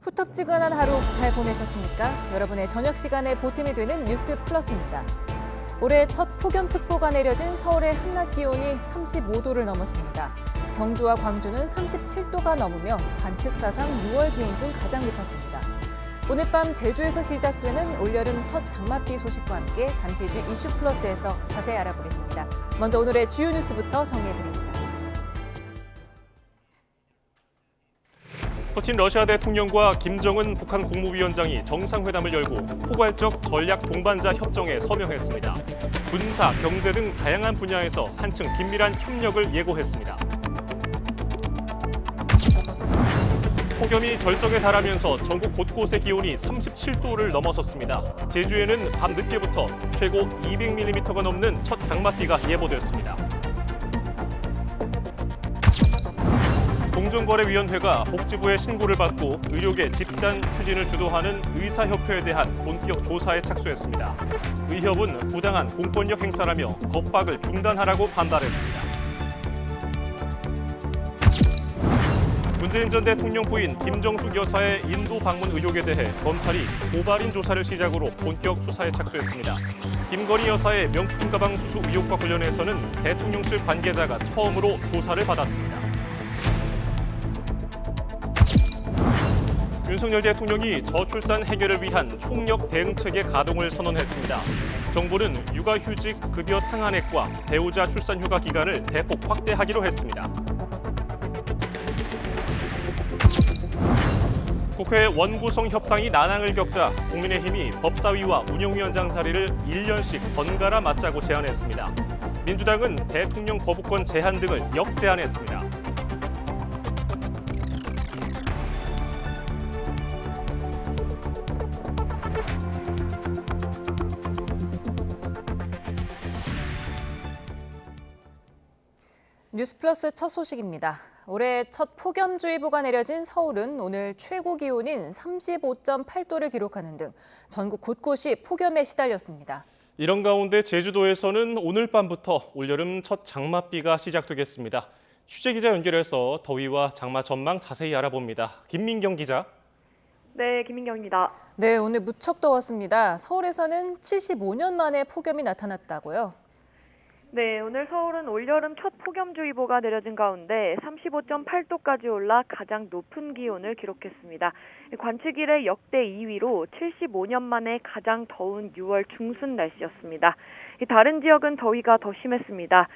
후텁지근한 하루 잘 보내셨습니까? 여러분의 저녁 시간에 보탬이 되는 뉴스 플러스입니다. 올해 첫 폭염특보가 내려진 서울의 한낮 기온이 35도를 넘었습니다. 경주와 광주는 37도가 넘으며 관측 사상 6월 기온 중 가장 높았습니다. 오늘 밤 제주에서 시작되는 올여름 첫 장맛비 소식과 함께 잠시 뒤 이슈 플러스에서 자세히 알아보겠습니다. 먼저 오늘의 주요 뉴스부터 정리해드립니다. 푸틴 러시아 대통령과 김정은 북한 국무위원장이 정상회담을 열고 포괄적 전략 동반자 협정에 서명했습니다. 군사, 경제 등 다양한 분야에서 한층 긴밀한 협력을 예고했습니다. 폭염이 절정에 달하면서 전국 곳곳의 기온이 37도를 넘어섰습니다. 제주에는 밤 늦게부터 최고 200mm가 넘는 첫 장맛비가 예보됐습니다. 공정거래위원회가 복지부의 신고를 받고 의료계 집단 추진을 주도하는 의사협회에 대한 본격 조사에 착수했습니다. 의협은 부당한 공권력 행사라며 겁박을 중단하라고 반발했습니다. 문재인 전 대통령 부인 김정숙 여사의 인도 방문 의혹에 대해 검찰이 고발인 조사를 시작으로 본격 수사에 착수했습니다. 김건희 여사의 명품 가방 수수 의혹과 관련해서는 대통령실 관계자가 처음으로 조사를 받았습니다. 윤석열 대통령이 저출산 해결을 위한 총력 대응체계 가동을 선언했습니다. 정부는 육아휴직 급여 상한액과 배우자 출산휴가 기간을 대폭 확대하기로 했습니다. 국회 원구성 협상이 난항을 겪자 국민의힘이 법사위와 운영위원장 자리를 1년씩 번갈아 맡자고 제안했습니다. 민주당은 대통령 거부권 제한 등을 역제안했습니다. 뉴스플러스 첫 소식입니다. 올해 첫 폭염주의보가 내려진 서울은 오늘 최고 기온인 35.8도를 기록하는 등 전국 곳곳이 폭염에 시달렸습니다. 이런 가운데 제주도에서는 오늘 밤부터 올여름 첫 장맛비가 시작되겠습니다. 취재기자 연결해서 더위와 장마 전망 자세히 알아봅니다. 김민경 기자. 네, 김민경입니다. 네, 오늘 무척 더웠습니다. 서울에서는 75년 만에 폭염이 나타났다고요? 네, 오늘 서울은 올여름 첫 폭염주의보가 내려진 가운데 35.8도까지 올라 가장 높은 기온을 기록했습니다. 관측 이래 역대 2위로 75년 만에 가장 더운 6월 중순 날씨였습니다. 다른 지역은 더위가 더 심했습니다.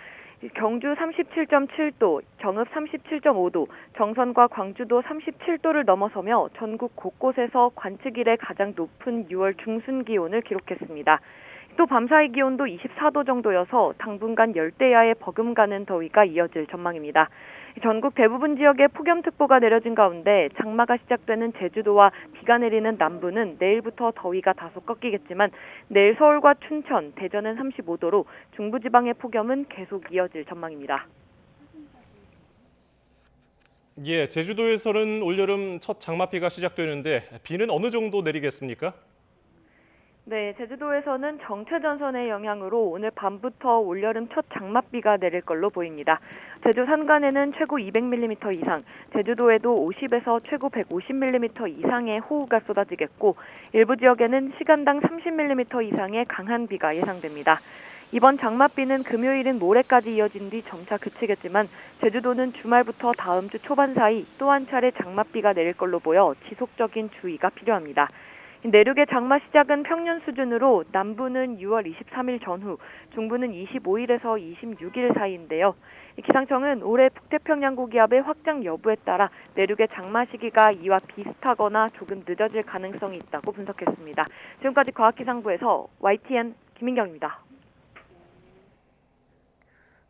경주 37.7도, 정읍 37.5도, 정선과 광주도 37도를 넘어서며 전국 곳곳에서 관측 이래 가장 높은 6월 중순 기온을 기록했습니다. 또 밤사이 기온도 24도 정도여서 당분간 열대야에 버금가는 더위가 이어질 전망입니다. 전국 대부분 지역에 폭염특보가 내려진 가운데 장마가 시작되는 제주도와 비가 내리는 남부는 내일부터 더위가 다소 꺾이겠지만 내일 서울과 춘천, 대전은 35도로 중부지방의 폭염은 계속 이어질 전망입니다. 예, 제주도에서는 올여름 첫 장맛비가 시작되는데 비는 어느 정도 내리겠습니까? 네, 제주도에서는 정체전선의 영향으로 오늘 밤부터 올여름 첫 장맛비가 내릴 걸로 보입니다. 제주 산간에는 최고 200mm 이상, 제주도에도 50에서 최고 150mm 이상의 호우가 쏟아지겠고 일부 지역에는 시간당 30mm 이상의 강한 비가 예상됩니다. 이번 장맛비는 금요일인 모레까지 이어진 뒤 점차 그치겠지만 제주도는 주말부터 다음 주 초반 사이 또 한 차례 장맛비가 내릴 걸로 보여 지속적인 주의가 필요합니다. 내륙의 장마 시작은 평년 수준으로 남부는 6월 23일 전후, 중부는 25일에서 26일 사이인데요. 기상청은 올해 북태평양 고기압의 확장 여부에 따라 내륙의 장마 시기가 이와 비슷하거나 조금 늦어질 가능성이 있다고 분석했습니다. 지금까지 과학기상부에서 YTN 김민경입니다.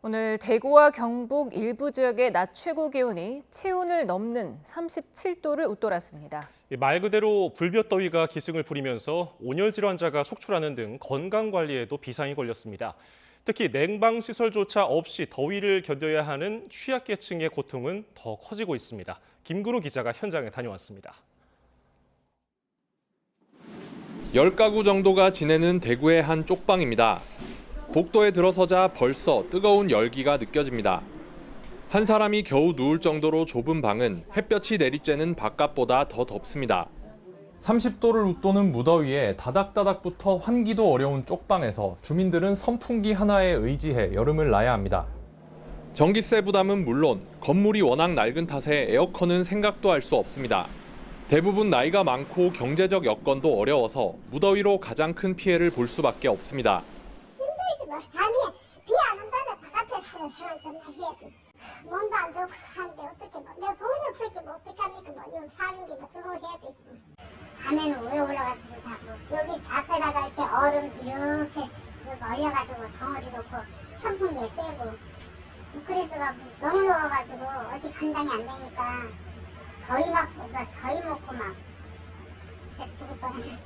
오늘 대구와 경북 일부 지역의 낮 최고 기온이 체온을 넘는 37도를 웃돌았습니다. 말 그대로 불볕더위가 기승을 부리면서 온열 질환자가 속출하는 등 건강관리에도 비상이 걸렸습니다. 특히 냉방시설조차 없이 더위를 견뎌야 하는 취약계층의 고통은 더 커지고 있습니다. 김근우 기자가 현장에 다녀왔습니다. 10가구 정도가 지내는 대구의 한 쪽방입니다. 복도에 들어서자 벌써 뜨거운 열기가 느껴집니다. 한 사람이 겨우 누울 정도로 좁은 방은 햇볕이 내리쬐는 바깥보다 더 덥습니다. 30도를 웃도는 무더위에 다닥다닥부터 환기도 어려운 쪽방에서 주민들은 선풍기 하나에 의지해 여름을 나야 합니다. 전기세 부담은 물론 건물이 워낙 낡은 탓에 에어컨은 생각도 할 수 없습니다. 대부분 나이가 많고 경제적 여건도 어려워서 무더위로 가장 큰 피해를 볼 수밖에 없습니다. 힘들지 뭐. 잠이 비 안 온다면 바깥에서 생활 좀 해야 되지. 몸도 안 좋고 하는데 어떻게 뭐. 내가 돈이 없을지 뭐 어떻게 합니까. 뭐 여기 사는 게 뭐 저거 해야 되지 뭐. 밤에는 왜 올라갔어도 자고 여기 앞에다가 이렇게 얼음 이렇게 얼려가지고 덩어리 놓고 선풍기에 쐬고 그래서 막 너무 더워가지고 어디 감당이 안 되니까 더위 먹고 막 진짜 죽을 뻔했어.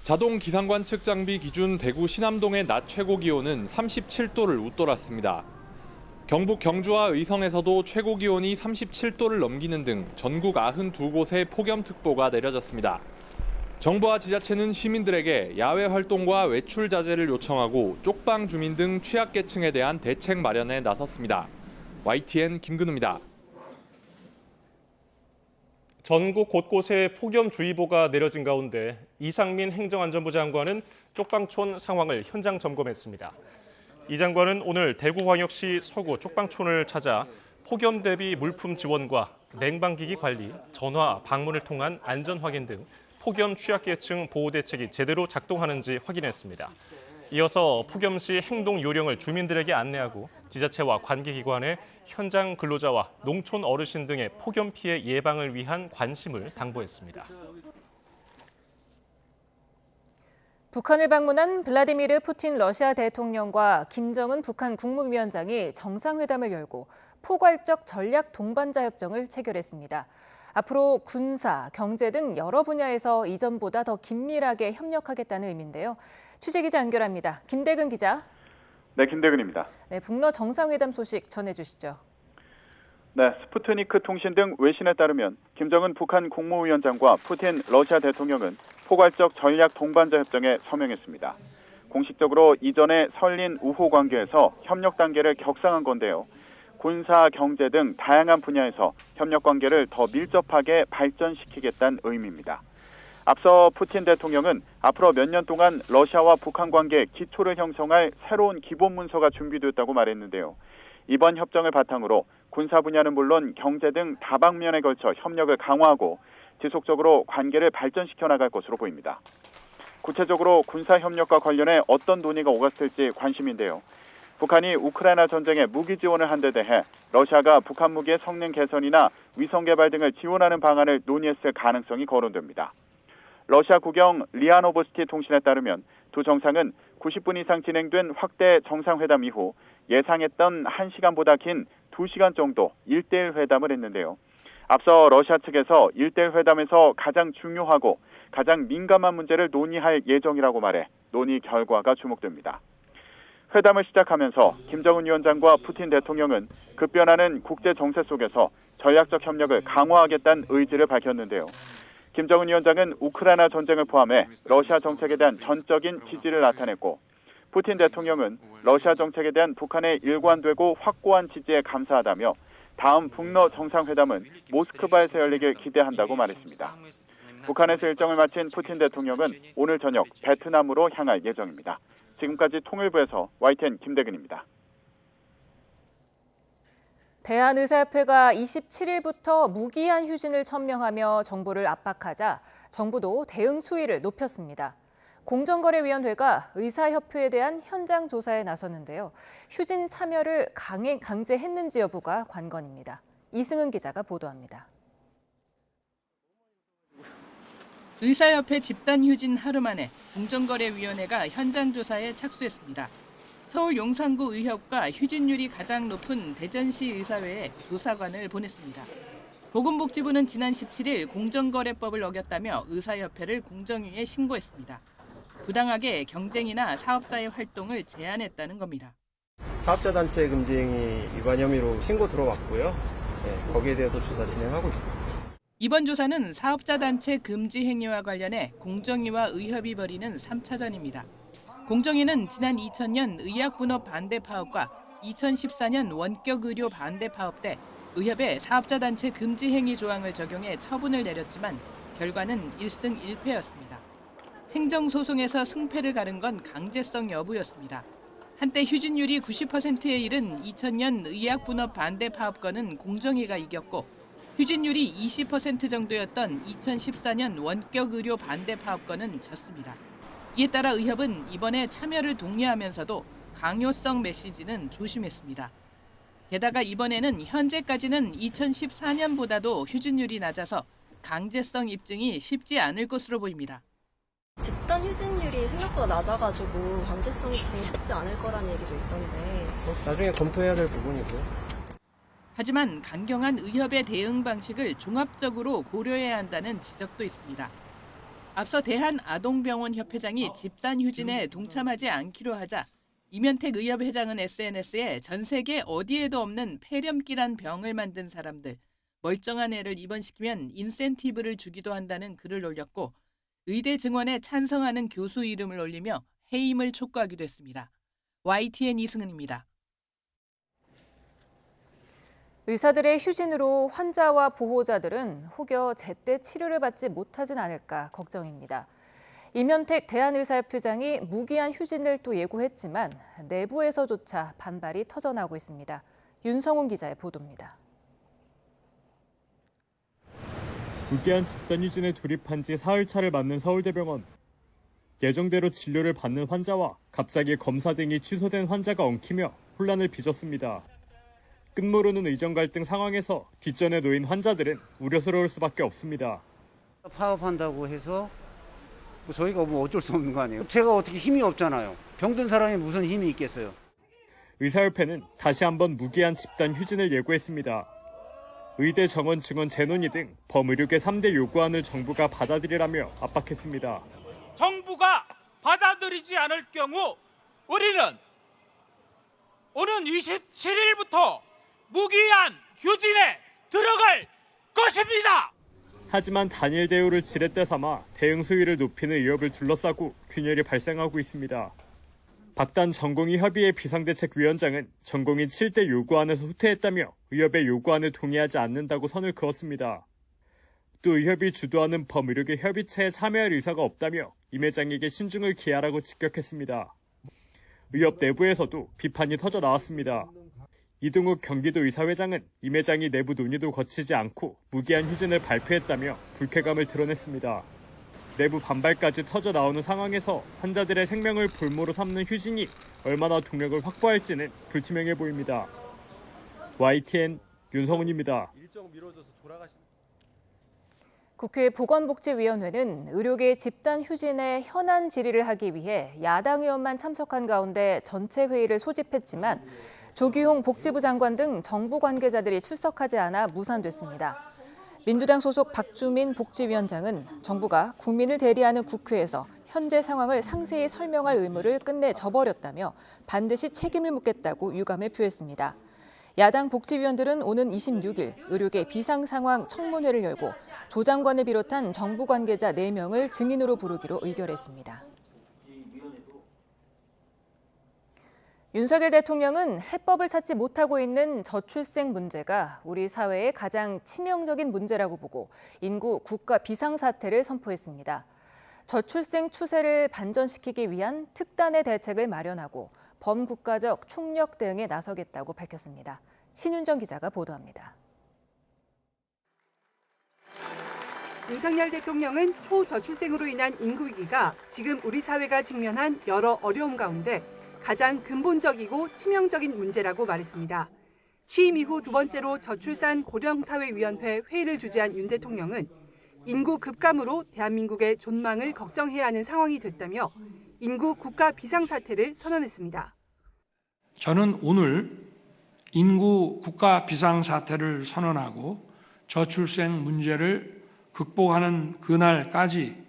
자동 기상 관측 장비 기준 대구 신암동의 낮 최고 기온은 37도를 웃돌았습니다. 경북 경주와 의성에서도 최고 기온이 37도를 넘기는 등 전국 92곳에 폭염특보가 내려졌습니다. 정부와 지자체는 시민들에게 야외 활동과 외출 자제를 요청하고 쪽방 주민 등 취약계층에 대한 대책 마련에 나섰습니다. YTN 김근우입니다. 전국 곳곳에 폭염주의보가 내려진 가운데 이상민 행정안전부 장관은 쪽방촌 상황을 현장 점검했습니다. 이 장관은 오늘 대구광역시 서구 쪽방촌을 찾아 폭염 대비 물품 지원과 냉방기기 관리, 전화, 방문을 통한 안전 확인 등 폭염 취약계층 보호 대책이 제대로 작동하는지 확인했습니다. 이어서 폭염 시 행동 요령을 주민들에게 안내하고 지자체와 관계기관의 현장 근로자와 농촌 어르신 등의 폭염 피해 예방을 위한 관심을 당부했습니다. 북한을 방문한 블라디미르 푸틴 러시아 대통령과 김정은 북한 국무위원장이 정상회담을 열고 포괄적 전략 동반자 협정을 체결했습니다. 앞으로 군사, 경제 등 여러 분야에서 이전보다 더 긴밀하게 협력하겠다는 의미인데요. 취재기자 연결합니다. 김대근 기자. 네, 김대근입니다. 네, 북러 정상회담 소식 전해주시죠. 네, 스푸트니크 통신 등 외신에 따르면 김정은 북한 국무위원장과 푸틴 러시아 대통령은 포괄적 전략 동반자 협정에 서명했습니다. 공식적으로 이전에 설린 우호 관계에서 협력 단계를 격상한 건데요. 군사, 경제 등 다양한 분야에서 협력 관계를 더 밀접하게 발전시키겠다는 의미입니다. 앞서 푸틴 대통령은 앞으로 몇 년 동안 러시아와 북한 관계의 기초를 형성할 새로운 기본 문서가 준비됐다고 말했는데요. 이번 협정을 바탕으로 군사 분야는 물론 경제 등 다방면에 걸쳐 협력을 강화하고 지속적으로 관계를 발전시켜 나갈 것으로 보입니다. 구체적으로 군사 협력과 관련해 어떤 논의가 오갔을지 관심인데요. 북한이 우크라이나 전쟁에 무기 지원을 한 데 대해 러시아가 북한 무기의 성능 개선이나 위성 개발 등을 지원하는 방안을 논의했을 가능성이 거론됩니다. 러시아 국영 리아 노보스티 통신에 따르면 두 정상은 90분 이상 진행된 확대 정상회담 이후 예상했던 1시간보다 긴 2시간 정도 1대1 회담을 했는데요. 앞서 러시아 측에서 1대1 회담에서 가장 중요하고 가장 민감한 문제를 논의할 예정이라고 말해 논의 결과가 주목됩니다. 회담을 시작하면서 김정은 위원장과 푸틴 대통령은 급변하는 국제 정세 속에서 전략적 협력을 강화하겠다는 의지를 밝혔는데요. 김정은 위원장은 우크라이나 전쟁을 포함해 러시아 정책에 대한 전적인 지지를 나타냈고 푸틴 대통령은 러시아 정책에 대한 북한의 일관되고 확고한 지지에 감사하다며 다음 북러 정상회담은 모스크바에서 열리길 기대한다고 말했습니다. 북한에서 일정을 마친 푸틴 대통령은 오늘 저녁 베트남으로 향할 예정입니다. 지금까지 통일부에서 YTN 김대근입니다. 대한의사협회가 27일부터 무기한 휴진을 천명하며 정부를 압박하자 정부도 대응 수위를 높였습니다. 공정거래위원회가 의사협회에 대한 현장 조사에 나섰는데요. 휴진 참여를 강제했는지 여부가 관건입니다. 이승은 기자가 보도합니다. 의사협회 집단 휴진 하루 만에 공정거래위원회가 현장 조사에 착수했습니다. 서울 용산구 의협과 휴진율이 가장 높은 대전시 의사회에 조사관을 보냈습니다. 보건복지부는 지난 17일 공정거래법을 어겼다며 의사협회를 공정위에 신고했습니다. 부당하게 경쟁이나 사업자의 활동을 제한했다는 겁니다. 사업자 단체 금지행위 위반 혐의로 신고 들어왔고요. 거기에 대해서 조사 진행하고 있습니다. 이번 조사는 사업자 단체 금지 행위와 관련해 공정위와 의협이 벌이는 3차전입니다. 공정위는 지난 2000년 의약분업 반대 파업과 2014년 원격 의료 반대 파업 때 의협에 사업자 단체 금지 행위 조항을 적용해 처분을 내렸지만 결과는 1승 1패였습니다. 행정소송에서 승패를 가른 건 강제성 여부였습니다. 한때 휴진율이 90%에 이른 2000년 의약분업 반대 파업건은 공정위가 이겼고 휴진율이 20% 정도였던 2014년 원격 의료 반대 파업건은 졌습니다. 이에 따라 의협은 이번에 참여를 독려하면서도 강요성 메시지는 조심했습니다. 게다가 이번에는 현재까지는 2014년보다도 휴진율이 낮아서 강제성 입증이 쉽지 않을 것으로 보입니다. 집단 휴진율이 생각보다 낮아가지고 강제성 입증이 쉽지 않을 거라는 얘기도 있던데. 나중에 검토해야 될 부분이고요. 하지만 강경한 의협의 대응 방식을 종합적으로 고려해야 한다는 지적도 있습니다. 앞서 대한아동병원협회장이 집단 휴진에 동참하지 않기로 하자 이면택 의협회장은 SNS에 전 세계 어디에도 없는 폐렴기란 병을 만든 사람들, 멀쩡한 애를 입원시키면 인센티브를 주기도 한다는 글을 올렸고 의대 증원에 찬성하는 교수 이름을 올리며 해임을 촉구하기도 했습니다. YTN 이승은입니다. 의사들의 휴진으로 환자와 보호자들은 혹여 제때 치료를 받지 못하진 않을까 걱정입니다. 이면택 대한의사협회장이 무기한 휴진을 또 예고했지만 내부에서조차 반발이 터져나오고 있습니다. 윤성훈 기자의 보도입니다. 무기한 집단 휴진에 돌입한 지 사흘차를 맞는 서울대병원. 예정대로 진료를 받는 환자와 갑자기 검사 등이 취소된 환자가 엉키며 혼란을 빚었습니다. 끝모르는 의정 갈등 상황에서 뒷전에 놓인 환자들은 우려스러울 수밖에 없습니다. 파업한다고 해서 저희가 뭐 어쩔 수 없는 거 아니에요. 제가 어떻게 힘이 없잖아요. 병든 사람이 무슨 힘이 있겠어요. 의사협회는 다시 한번 무기한 집단 휴진을 예고했습니다. 의대 정원 증원 재논의 등 범의료계 3대 요구안을 정부가 받아들이라며 압박했습니다. 정부가 받아들이지 않을 경우 우리는 오는 27일부터 무기한 휴진에 들어갈 것입니다. 하지만 단일 대우를 지렛대 삼아 대응 수위를 높이는 의협을 둘러싸고 균열이 발생하고 있습니다. 박단 전공의 협의회 비상대책위원장은 전공의 7대 요구안에서 후퇴했다며 의협의 요구안에 동의하지 않는다고 선을 그었습니다. 또 의협이 주도하는 범의료계 협의체에 참여할 의사가 없다며 임 회장에게 신중을 기하라고 직격했습니다. 의협 내부에서도 비판이 터져 나왔습니다. 이동욱 경기도 의사회장은 임 회장이 내부 논의도 거치지 않고 무기한 휴진을 발표했다며 불쾌감을 드러냈습니다. 내부 반발까지 터져 나오는 상황에서 환자들의 생명을 볼모로 삼는 휴진이 얼마나 동력을 확보할지는 불투명해 보입니다. YTN 윤성훈입니다. 국회 보건복지위원회는 의료계 집단 휴진의 현안 질의를 하기 위해 야당 의원만 참석한 가운데 전체 회의를 소집했지만 조규용 복지부 장관 등 정부 관계자들이 출석하지 않아 무산됐습니다. 민주당 소속 박주민 복지위원장은 정부가 국민을 대리하는 국회에서 현재 상황을 상세히 설명할 의무를 끝내 져버렸다며 반드시 책임을 묻겠다고 유감을 표했습니다. 야당 복지위원들은 오는 26일 의료계 비상상황 청문회를 열고 조 장관을 비롯한 정부 관계자 4명을 증인으로 부르기로 의결했습니다. 윤석열 대통령은 해법을 찾지 못하고 있는 저출생 문제가 우리 사회의 가장 치명적인 문제라고 보고 인구 국가 비상사태를 선포했습니다. 저출생 추세를 반전시키기 위한 특단의 대책을 마련하고 범국가적 총력 대응에 나서겠다고 밝혔습니다. 신윤정 기자가 보도합니다. 윤석열 대통령은 초저출생으로 인한 인구 위기가 지금 우리 사회가 직면한 여러 어려움 가운데 가장 근본적이고 치명적인 문제라고 말했습니다. 취임 이후 두 번째로 저출산 고령사회위원회 회의를 주재한 윤 대통령은 인구 급감으로 대한민국의 존망을 걱정해야 하는 상황이 됐다며 인구 국가 비상사태를 선언했습니다. 저는 오늘 인구 국가 비상사태를 선언하고 저출생 문제를 극복하는 그날까지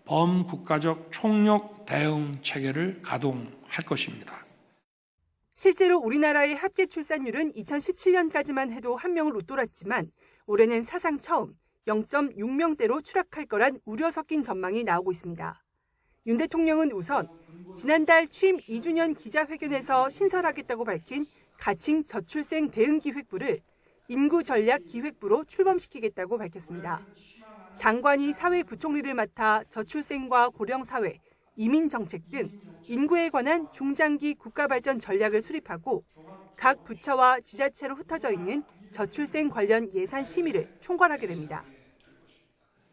범국가적 총력 대응 체계를 가동할 것입니다. 실제로 우리나라의 합계 출산율은 2017년까지만 해도 1명을 웃돌았지만 올해는 사상 처음 0.6명대로 추락할 거란 우려 섞인 전망이 나오고 있습니다. 윤 대통령은 우선 지난달 취임 2주년 기자회견에서 신설하겠다고 밝힌 가칭 저출생 대응기획부를 인구전략기획부로 출범시키겠다고 밝혔습니다. 장관이 사회부총리를 맡아 저출생과 고령사회, 이민정책 등 인구에 관한 중장기 국가발전 전략을 수립하고 각 부처와 지자체로 흩어져 있는 저출생 관련 예산 심의를 총괄하게 됩니다.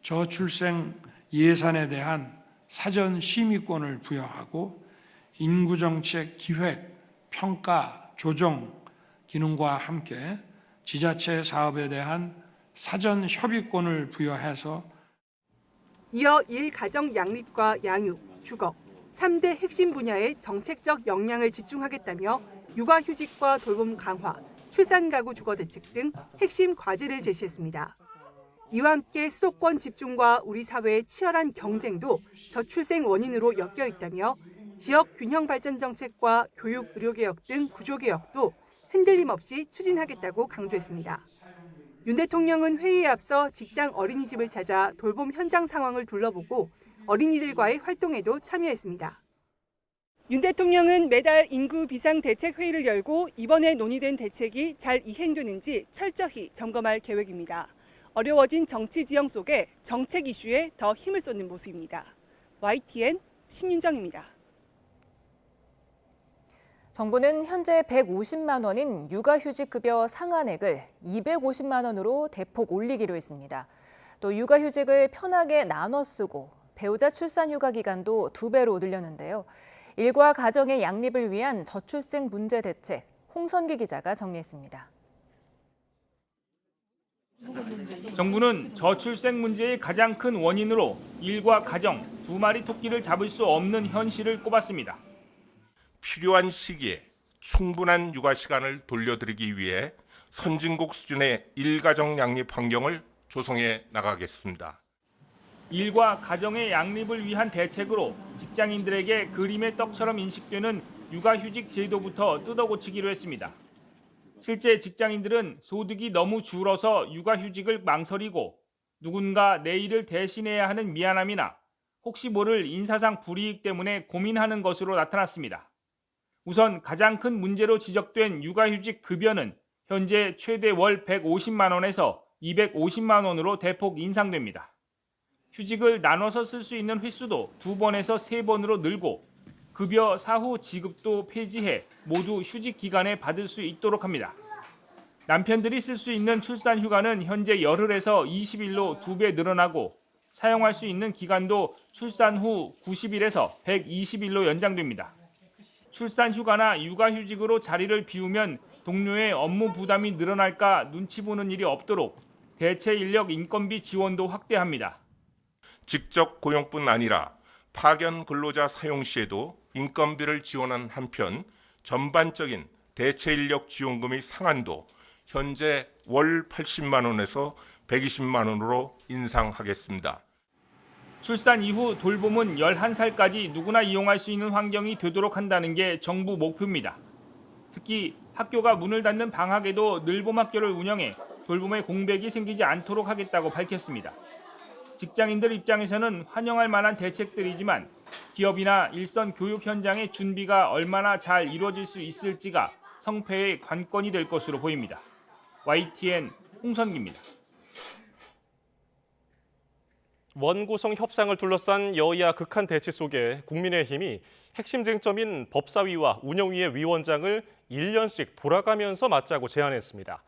저출생 예산에 대한 사전 심의권을 부여하고 인구정책 기획, 평가, 조정 기능과 함께 지자체 사업에 대한 사전 협의권을 부여해서 이어 일가정 양립과 양육, 주거, 3대 핵심 분야의 정책적 역량을 집중하겠다며 육아휴직과 돌봄 강화, 출산가구 주거 대책 등 핵심 과제를 제시했습니다. 이와 함께 수도권 집중과 우리 사회의 치열한 경쟁도 저출생 원인으로 엮여 있다며 지역 균형 발전 정책과 교육, 의료개혁 등 구조개혁도 흔들림 없이 추진하겠다고 강조했습니다. 윤 대통령은 회의에 앞서 직장 어린이집을 찾아 돌봄 현장 상황을 둘러보고 어린이들과의 활동에도 참여했습니다. 윤 대통령은 매달 인구 비상 대책 회의를 열고 이번에 논의된 대책이 잘 이행되는지 철저히 점검할 계획입니다. 어려워진 정치 지형 속에 정책 이슈에 더 힘을 쏟는 모습입니다. YTN 신윤정입니다. 정부는 현재 150만 원인 육아휴직 급여 상한액을 250만 원으로 대폭 올리기로 했습니다. 또 육아휴직을 편하게 나눠 쓰고 배우자 출산 휴가 기간도 2배로 늘렸는데요. 일과 가정의 양립을 위한 저출생 문제 대책, 홍선기 기자가 정리했습니다. 정부는 저출생 문제의 가장 큰 원인으로 일과 가정, 두 마리 토끼를 잡을 수 없는 현실을 꼽았습니다. 필요한 시기에 충분한 육아 시간을 돌려드리기 위해 선진국 수준의 일가정 양립 환경을 조성해 나가겠습니다. 일과 가정의 양립을 위한 대책으로 직장인들에게 그림의 떡처럼 인식되는 육아휴직 제도부터 뜯어고치기로 했습니다. 실제 직장인들은 소득이 너무 줄어서 육아휴직을 망설이고 누군가 내 일을 대신해야 하는 미안함이나 혹시 모를 인사상 불이익 때문에 고민하는 것으로 나타났습니다. 우선 가장 큰 문제로 지적된 육아휴직 급여는 현재 최대 월 150만 원에서 250만 원으로 대폭 인상됩니다. 휴직을 나눠서 쓸 수 있는 횟수도 2번에서 3번으로 늘고 급여 사후 지급도 폐지해 모두 휴직 기간에 받을 수 있도록 합니다. 남편들이 쓸 수 있는 출산 휴가는 현재 열흘에서 20일로 2배 늘어나고 사용할 수 있는 기간도 출산 후 90일에서 120일로 연장됩니다. 출산 휴가나 육아휴직으로 자리를 비우면 동료의 업무 부담이 늘어날까 눈치 보는 일이 없도록 대체 인력 인건비 지원도 확대합니다. 직접 고용뿐 아니라 파견 근로자 사용 시에도 인건비를 지원한 한편 전반적인 대체 인력 지원금의 상한도 현재 월 80만 원에서 120만 원으로 인상하겠습니다. 출산 이후 돌봄은 11살까지 누구나 이용할 수 있는 환경이 되도록 한다는 게 정부 목표입니다. 특히 학교가 문을 닫는 방학에도 늘봄학교를 운영해 돌봄의 공백이 생기지 않도록 하겠다고 밝혔습니다. 직장인들 입장에서는 환영할 만한 대책들이지만 기업이나 일선 교육 현장의 준비가 얼마나 잘 이루어질 수 있을지가 성패의 관건이 될 것으로 보입니다. YTN 홍선기입니다. 원구성 협상을 둘러싼 여야 극한 대치 속에 국민의힘이 핵심 쟁점인 법사위와 운영위의 위원장을 1년씩 돌아가면서 맡자고 제안했습니다.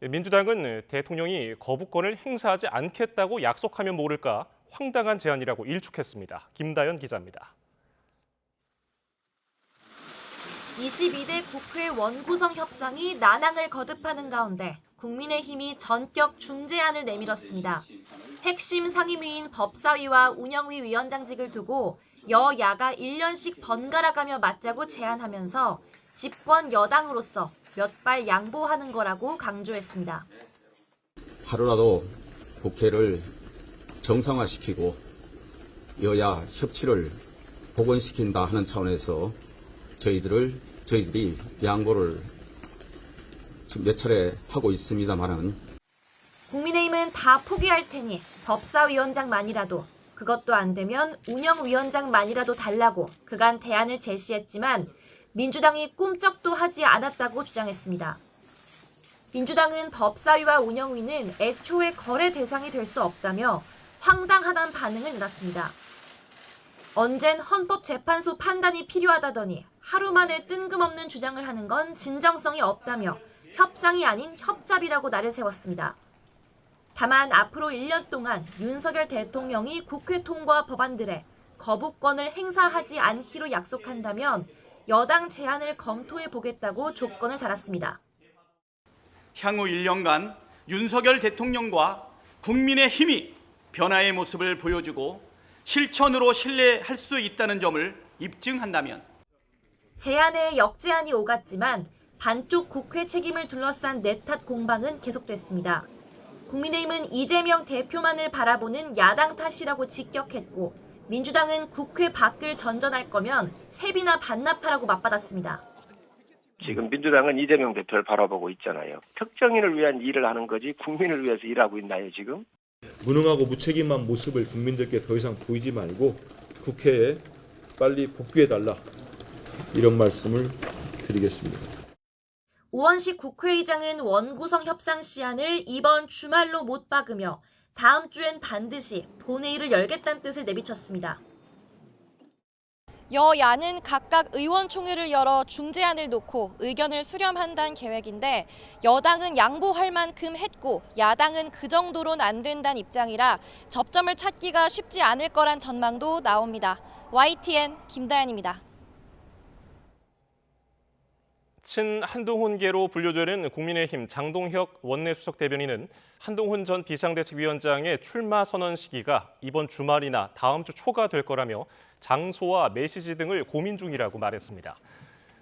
민주당은 대통령이 거부권을 행사하지 않겠다고 약속하면 모를까 황당한 제안이라고 일축했습니다. 김다연 기자입니다. 22대 국회 원구성 협상이 난항을 거듭하는 가운데 국민의힘이 전격 중재안을 내밀었습니다. 핵심 상임위인 법사위와 운영위 위원장직을 두고 여야가 1년씩 번갈아가며 맡자고 제안하면서 집권 여당으로서 몇 발 양보하는 거라고 강조했습니다. 하루라도 국회를 정상화시키고 여야 협치를 복원시킨다 하는 차원에서 저희들이 양보를 지금 몇 차례 하고 있습니다만은 국민의힘은 다 포기할 테니 법사위원장만이라도 그것도 안 되면 운영위원장만이라도 달라고 그간 대안을 제시했지만 민주당이 꿈쩍도 하지 않았다고 주장했습니다. 민주당은 법사위와 운영위는 애초에 거래 대상이 될 수 없다며 황당하다는 반응을 내놨습니다. 언젠 헌법재판소 판단이 필요하다더니 하루 만에 뜬금없는 주장을 하는 건 진정성이 없다며 협상이 아닌 협잡이라고 날을 세웠습니다. 다만 앞으로 1년 동안 윤석열 대통령이 국회 통과 법안들에 거부권을 행사하지 않기로 약속한다면 여당 제안을 검토해 보겠다고 조건을 달았습니다. 향후 1년간 윤석열 대통령과 국민의힘이 변화의 모습을 보여주고 실천으로 신뢰할 수 있다는 점을 입증한다면 제안에 역제안이 오갔지만 반쪽 국회 책임을 둘러싼 내탓 공방은 계속됐습니다. 국민의힘은 이재명 대표만을 바라보는 야당 탓이라고 직격했고 민주당은 국회 밖을 전전할 거면 세비나 반납하라고 맞받았습니다. 지금 민주당은 이재명 대표를 바라보고 있잖아요. 특정인을 위한 일을 하는 거지 국민을 위해서 일하고 있나요 지금? 무능하고 무책임한 모습을 국민들께 더 이상 보이지 말고 국회에 빨리 복귀해달라 이런 말씀을 드리겠습니다. 우원식 국회의장은 원구성 협상 시한을 이번 주말로 못 박으며 다음 주엔 반드시 본회의를 열겠다는 뜻을 내비쳤습니다. 여야는 각각 의원총회를 열어 중재안을 놓고 의견을 수렴한다는 계획인데 여당은 양보할 만큼 했고 야당은 그 정도로는 안 된다는 입장이라 접점을 찾기가 쉽지 않을 거란 전망도 나옵니다. YTN 김다연입니다. 친한동훈계로 분류되는 국민의힘 장동혁 원내수석 대변인은 한동훈 전 비상대책위원장의 출마 선언 시기가 이번 주말이나 다음 주 초가 될 거라며 장소와 메시지 등을 고민 중이라고 말했습니다.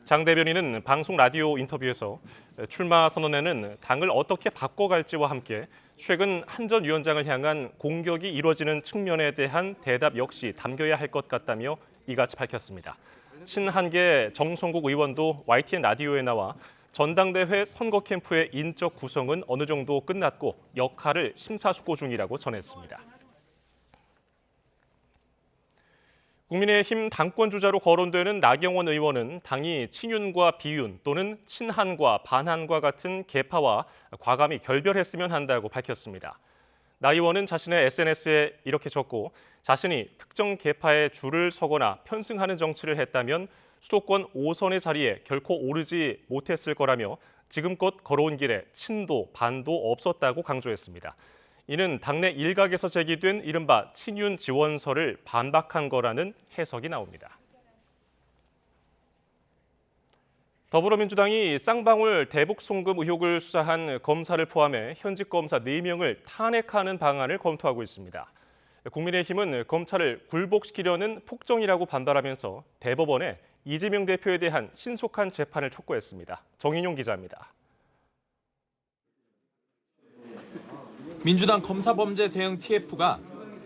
장 대변인은 방송 라디오 인터뷰에서 출마 선언에는 당을 어떻게 바꿔갈지와 함께 최근 한 전 위원장을 향한 공격이 이뤄지는 측면에 대한 대답 역시 담겨야 할 것 같다며 이같이 밝혔습니다. 친한계 정성국 의원도 YTN 라디오에 나와 전당대회 선거 캠프의 인적 구성은 어느 정도 끝났고 역할을 심사숙고 중이라고 전했습니다. 국민의힘 당권주자로 거론되는 나경원 의원은 당이 친윤과 비윤 또는 친한과 반한과 같은 계파와 과감히 결별했으면 한다고 밝혔습니다. 나 의원은 자신의 SNS에 이렇게 적고 자신이 특정 계파에 줄을 서거나 편승하는 정치를 했다면 수도권 5선의 자리에 결코 오르지 못했을 거라며 지금껏 걸어온 길에 친도, 반도 없었다고 강조했습니다. 이는 당내 일각에서 제기된 이른바 친윤 지원서를 반박한 거라는 해석이 나옵니다. 더불어민주당이 쌍방울 대북 송금 의혹을 수사한 검사를 포함해 현직 검사 4명을 탄핵하는 방안을 검토하고 있습니다. 국민의힘은 검찰을 굴복시키려는 폭정이라고 반발하면서 대법원에 이재명 대표에 대한 신속한 재판을 촉구했습니다. 정인용 기자입니다. 민주당 검사범죄 대응 TF가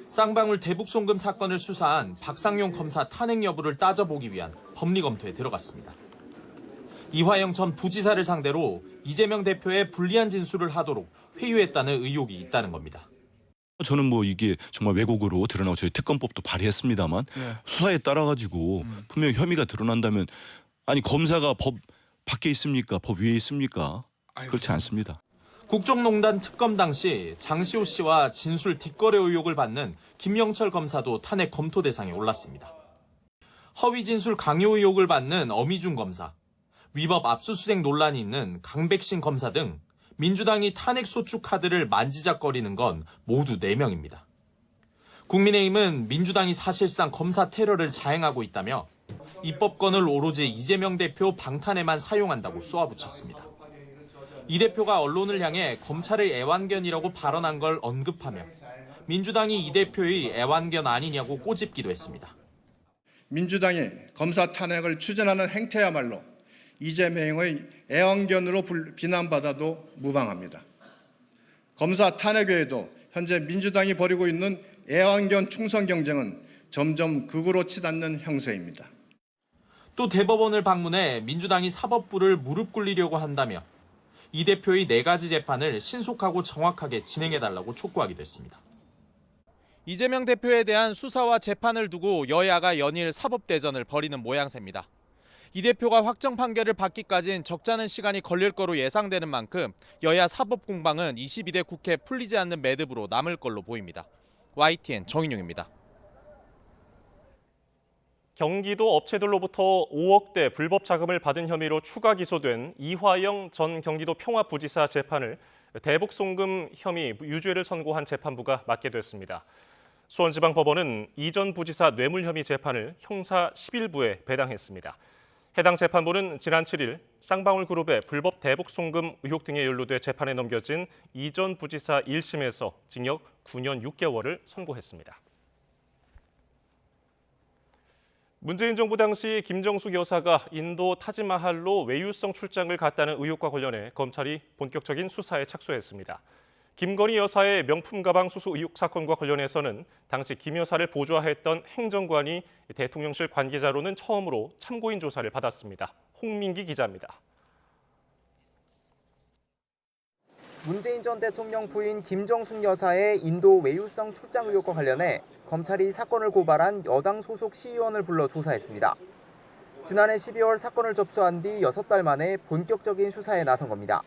쌍방울 대북 송금 사건을 수사한 박상용 검사 탄핵 여부를 따져보기 위한 법리 검토에 들어갔습니다. 이화영 전 부지사를 상대로 이재명 대표의 불리한 진술을 하도록 회유했다는 의혹이 있다는 겁니다. 저는 뭐 이게 정말 왜곡으로 드러나고 저희 특검법도 발의했습니다만 수사에 따라 가지고 분명히 혐의가 드러난다면 아니 검사가 법 밖에 있습니까? 법 위에 있습니까? 그렇지 않습니다. 국정농단 특검 당시 장시호 씨와 진술 뒷거래 의혹을 받는 김영철 검사도 탄핵 검토 대상에 올랐습니다. 허위 진술 강요 의혹을 받는 어미중 검사, 위법 압수수색 논란이 있는 강백신 검사 등 민주당이 탄핵 소추 카드를 만지작거리는 건 모두 4명입니다. 국민의힘은 민주당이 사실상 검사 테러를 자행하고 있다며 입법권을 오로지 이재명 대표 방탄에만 사용한다고 쏘아붙였습니다. 이 대표가 언론을 향해 검찰의 애완견이라고 발언한 걸 언급하며 민주당이 이 대표의 애완견 아니냐고 꼬집기도 했습니다. 민주당이 검사 탄핵을 추진하는 행태야말로 이재명의 애완견으로 비난받아도 무방합니다. 검사 탄핵 외에도 현재 민주당이 벌이고 있는 애완견 충성 경쟁은 점점 극으로 치닫는 형세입니다. 또 대법원을 방문해 민주당이 사법부를 무릎 꿇리려고 한다며 이 대표의 4가지 재판을 신속하고 정확하게 진행해달라고 촉구하기도 했습니다. 이재명 대표에 대한 수사와 재판을 두고 여야가 연일 사법대전을 벌이는 모양새입니다. 이 대표가 확정 판결을 받기까지는 적잖은 시간이 걸릴 거로 예상되는 만큼 여야 사법 공방은 22대 국회 풀리지 않는 매듭으로 남을 걸로 보입니다. YTN 정인용입니다. 경기도 업체들로부터 5억대 불법 자금을 받은 혐의로 추가 기소된 이화영 전 경기도 평화부지사 재판을 대북 송금 혐의 유죄를 선고한 재판부가 맡게 됐습니다. 수원지방법원은 이 전 부지사 뇌물 혐의 재판을 형사 11부에 배당했습니다. 해당 재판부는 지난 7일 쌍방울 그룹의 불법 대북 송금 의혹 등에 연루돼 재판에 넘겨진 이 전 부지사 1심에서 징역 9년 6개월을 선고했습니다. 문재인 정부 당시 김정숙 여사가 인도 타지마할로 외유성 출장을 갔다는 의혹과 관련해 검찰이 본격적인 수사에 착수했습니다. 김건희 여사의 명품 가방 수수 의혹 사건과 관련해서는 당시 김 여사를 보좌했던 행정관이 대통령실 관계자로는 처음으로 참고인 조사를 받았습니다. 홍민기 기자입니다. 문재인 전 대통령 부인 김정숙 여사의 인도 외유성 출장 의혹과 관련해 검찰이 사건을 고발한 여당 소속 시의원을 불러 조사했습니다. 지난해 12월 사건을 접수한 뒤 6달 만에 본격적인 수사에 나선 겁니다.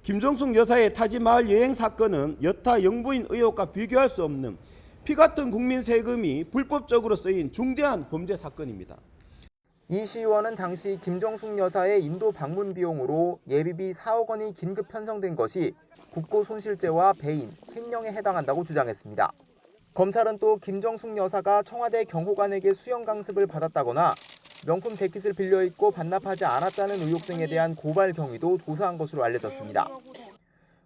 김정숙 여사의 타지마할 여행 사건은 여타 영부인 의혹과 비교할 수 없는 피 같은 국민 세금이 불법적으로 쓰인 중대한 범죄 사건입니다. 이 시의원은 당시 김정숙 여사의 인도 방문 비용으로 예비비 4억 원이 긴급 편성된 것이 국고 손실죄와 배임, 횡령에 해당한다고 주장했습니다. 검찰은 또 김정숙 여사가 청와대 경호관에게 수영 강습을 받았다거나 명품 재킷을 빌려 입고 반납하지 않았다는 의혹 등에 대한 고발 경위도 조사한 것으로 알려졌습니다.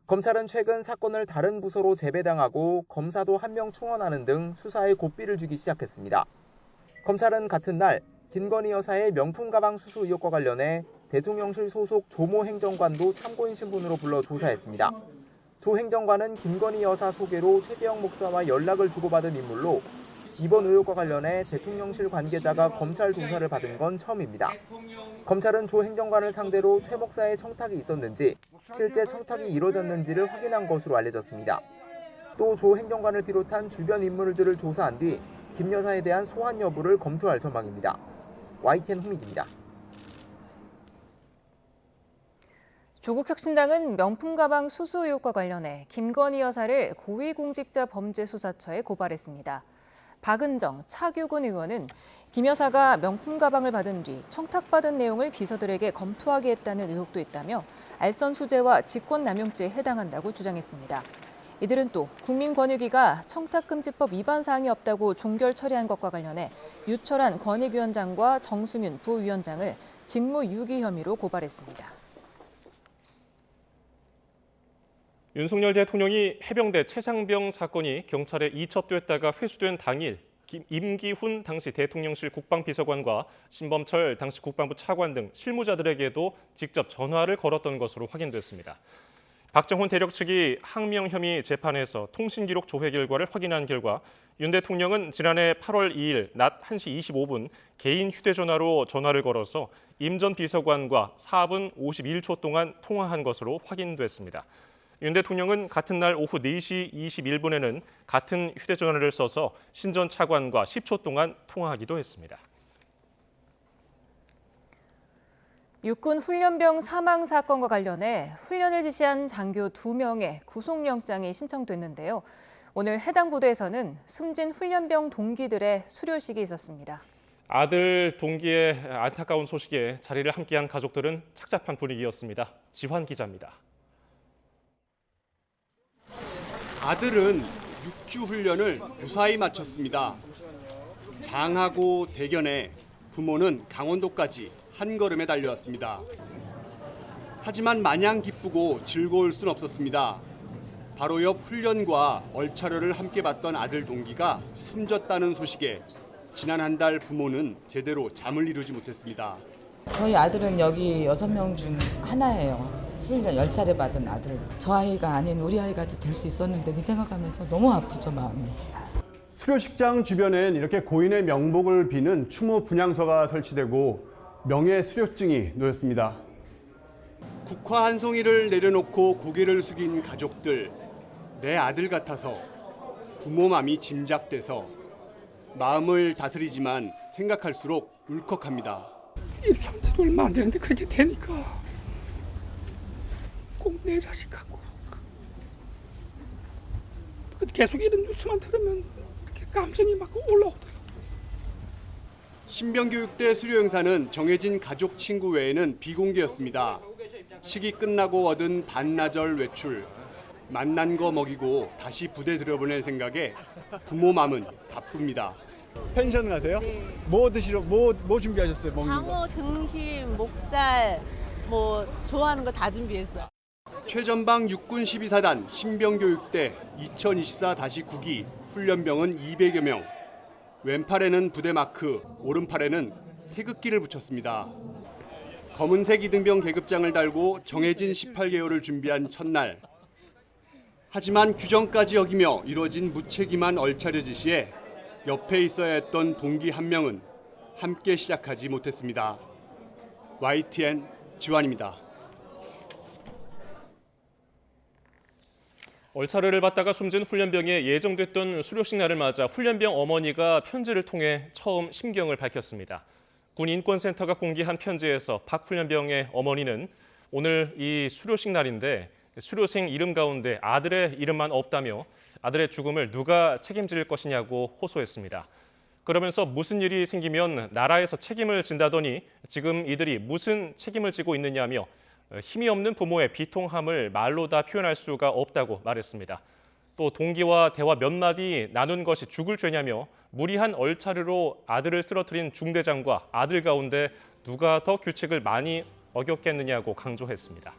검찰은 최근 사건을 다른 부서로 재배당하고 검사도 한 명 충원하는 등 수사에 고삐를 주기 시작했습니다. 검찰은 같은 날 김건희 여사의 명품 가방 수수 의혹과 관련해 대통령실 소속 조모 행정관도 참고인 신분으로 불러 조사했습니다. 조 행정관은 김건희 여사 소개로 최재형 목사와 연락을 주고받은 인물로 이번 의혹과 관련해 대통령실 관계자가 검찰 조사를 받은 건 처음입니다. 검찰은 조 행정관을 상대로 최 목사의 청탁이 있었는지, 실제 청탁이 이뤄졌는지를 확인한 것으로 알려졌습니다. 또 조 행정관을 비롯한 주변 인물들을 조사한 뒤 김 여사에 대한 소환 여부를 검토할 전망입니다. YTN 홍민기입니다. 조국혁신당은 명품 가방 수수 의혹과 관련해 김건희 여사를 고위공직자 범죄수사처에 고발했습니다. 박은정, 차규근 의원은 김 여사가 명품 가방을 받은 뒤 청탁받은 내용을 비서들에게 검토하게 했다는 의혹도 있다며 알선 수재와 직권남용죄에 해당한다고 주장했습니다. 이들은 또 국민권익위가 청탁금지법 위반 사항이 없다고 종결 처리한 것과 관련해 유철한 권익위원장과 정순윤 부위원장을 직무유기 혐의로 고발했습니다. 윤석열 대통령이 해병대 최상병 사건이 경찰에 이첩됐다가 회수된 당일 임기훈 당시 대통령실 국방비서관과 신범철 당시 국방부 차관 등 실무자들에게도 직접 전화를 걸었던 것으로 확인됐습니다. 박정훈 대령 측이 항명 혐의 재판에서 통신기록 조회 결과를 확인한 결과 윤 대통령은 지난해 8월 2일 낮 1시 25분 개인 휴대전화로 전화를 걸어서 임 전 비서관과 4분 51초 동안 통화한 것으로 확인됐습니다. 윤 대통령은 같은 날 오후 4시 21분에는 같은 휴대전화를 써서 신 전 차관과 10초 동안 통화하기도 했습니다. 육군 훈련병 사망 사건과 관련해 훈련을 지시한 장교 2명의 구속영장이 신청됐는데요. 오늘 해당 부대에서는 숨진 훈련병 동기들의 수료식이 있었습니다. 아들 동기의 안타까운 소식에 자리를 함께한 가족들은 착잡한 분위기였습니다. 지환 기자입니다. 아들은 6주 훈련을 무사히 마쳤습니다. 장하고 대견해 부모는 강원도까지 한 걸음에 달려왔습니다. 하지만 마냥 기쁘고 즐거울 순 없었습니다. 바로 옆 훈련과 얼차려를 함께 봤던 아들 동기가 숨졌다는 소식에 지난 한 달 부모는 제대로 잠을 이루지 못했습니다. 저희 아들은 여기 6명 중 하나예요. 훈련 10차례 받은 아들. 저 아이가 아닌 우리 아이가 될 수 있었는데 그 생각하면서 너무 아프죠, 마음이. 수료식장 주변엔 이렇게 고인의 명복을 비는 추모 분향소가 설치되고 명예 수료증이 놓였습니다. 국화 한 송이를 내려놓고 고개를 숙인 가족들. 내 아들 같아서 부모 맘이 짐작돼서 마음을 다스리지만 생각할수록 울컥합니다. 입수한 지도 얼마 안 되는데 그렇게 되니까 꼭 내 자식 같고 계속 이런 뉴스만 들으면 이렇게 감정이 막 올라오더라고요. 신병교육대 수료 행사는 정해진 가족 친구 외에는 비공개였습니다. 식이 끝나고 얻은 반나절 외출, 만난 거 먹이고 다시 부대 들여보낼 생각에 부모 마음은 바쁩니다. 펜션 가세요? 네. 뭐 드시러 뭐 준비하셨어요? 먹는 거? 장어, 등심, 목살, 뭐 좋아하는 거 다 준비했어. 최전방 육군 12사단 신병교육대 2024-9기 훈련병은 200여 명. 왼팔에는 부대 마크, 오른팔에는 태극기를 붙였습니다. 검은색 이등병 계급장을 달고 정해진 18개월을 준비한 첫날. 하지만 규정까지 어기며 이뤄진 무책임한 얼차려 지시에 옆에 있어야 했던 동기 한 명은 함께 시작하지 못했습니다. YTN 지환입니다. 얼차려를 받다가 숨진 훈련병의 예정됐던 수료식 날을 맞아 훈련병 어머니가 편지를 통해 처음 심경을 밝혔습니다. 군 인권센터가 공개한 편지에서 박 훈련병의 어머니는 오늘 이 수료식 날인데 수료생 이름 가운데 아들의 이름만 없다며 아들의 죽음을 누가 책임질 것이냐고 호소했습니다. 그러면서 무슨 일이 생기면 나라에서 책임을 진다더니 지금 이들이 무슨 책임을 지고 있느냐며 힘이 없는 부모의 비통함을 말로 다 표현할 수가 없다고 말했습니다. 또 동기와 대화 몇 마디 나눈 것이 죽을 죄냐며 무리한 얼차려로 아들을 쓰러뜨린 중대장과 아들 가운데 누가 더 규칙을 많이 어겼겠느냐고 강조했습니다.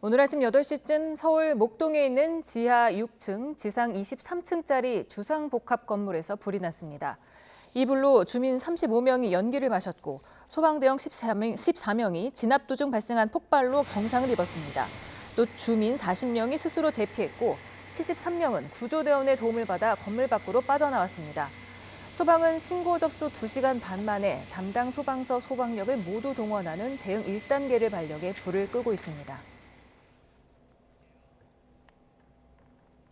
오늘 아침 8시쯤 서울 목동에 있는 지하 6층, 지상 23층짜리 주상복합 건물에서 불이 났습니다. 이 불로 주민 35명이 연기를 마셨고 소방대원 14명이 진압 도중 발생한 폭발로 경상을 입었습니다. 또 주민 40명이 스스로 대피했고 73명은 구조대원의 도움을 받아 건물 밖으로 빠져나왔습니다. 소방은 신고 접수 2시간 반 만에 담당 소방서 소방력을 모두 동원하는 대응 1단계를 발령해 불을 끄고 있습니다.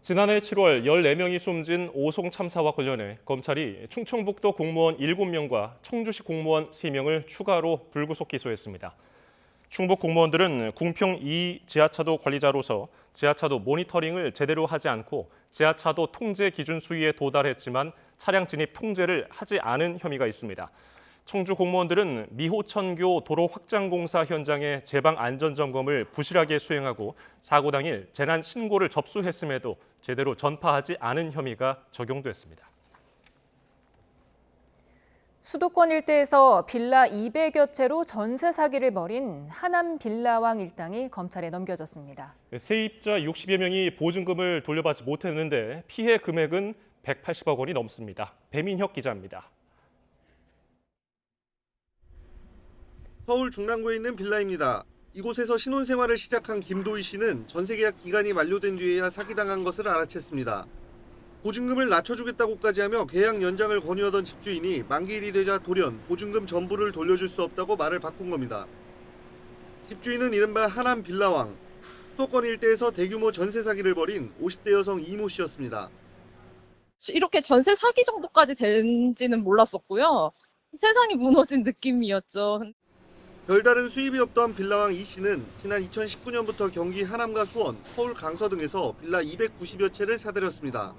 지난해 7월 14명이 숨진 오송 참사와 관련해 검찰이 충청북도 공무원 7명과 청주시 공무원 3명을 추가로 불구속 기소했습니다. 충북 공무원들은 궁평 2 지하차도 관리자로서 지하차도 모니터링을 제대로 하지 않고 지하차도 통제 기준 수위에 도달했지만 차량 진입 통제를 하지 않은 혐의가 있습니다. 청주 공무원들은 미호천교 도로 확장 공사 현장의 제방 안전 점검을 부실하게 수행하고 사고 당일 재난 신고를 접수했음에도 제대로 전파하지 않은 혐의가 적용됐습니다. 수도권 일대에서 빌라 200여 채로 전세 사기를 벌인 하남 빌라왕 일당이 검찰에 넘겨졌습니다. 세입자 60여 명이 보증금을 돌려받지 못했는데 피해 금액은 180억 원이 넘습니다. 배민혁 기자입니다. 서울 중랑구에 있는 빌라입니다. 이곳에서 신혼생활을 시작한 김도희 씨는 전세계약 기간이 만료된 뒤에야 사기당한 것을 알아챘습니다. 보증금을 낮춰주겠다고까지 하며 계약 연장을 권유하던 집주인이 만기일이 되자 돌연 보증금 전부를 돌려줄 수 없다고 말을 바꾼 겁니다. 집주인은 이른바 하남 빌라왕, 수도권 일대에서 대규모 전세 사기를 벌인 50대 여성 이모 씨였습니다. 이렇게 전세 사기 정도까지 된지는 몰랐었고요. 세상이 무너진 느낌이었죠. 별다른 수입이 없던 빌라왕 이 씨는 지난 2019년부터 경기 하남과 수원, 서울 강서 등에서 빌라 290여 채를 사들였습니다.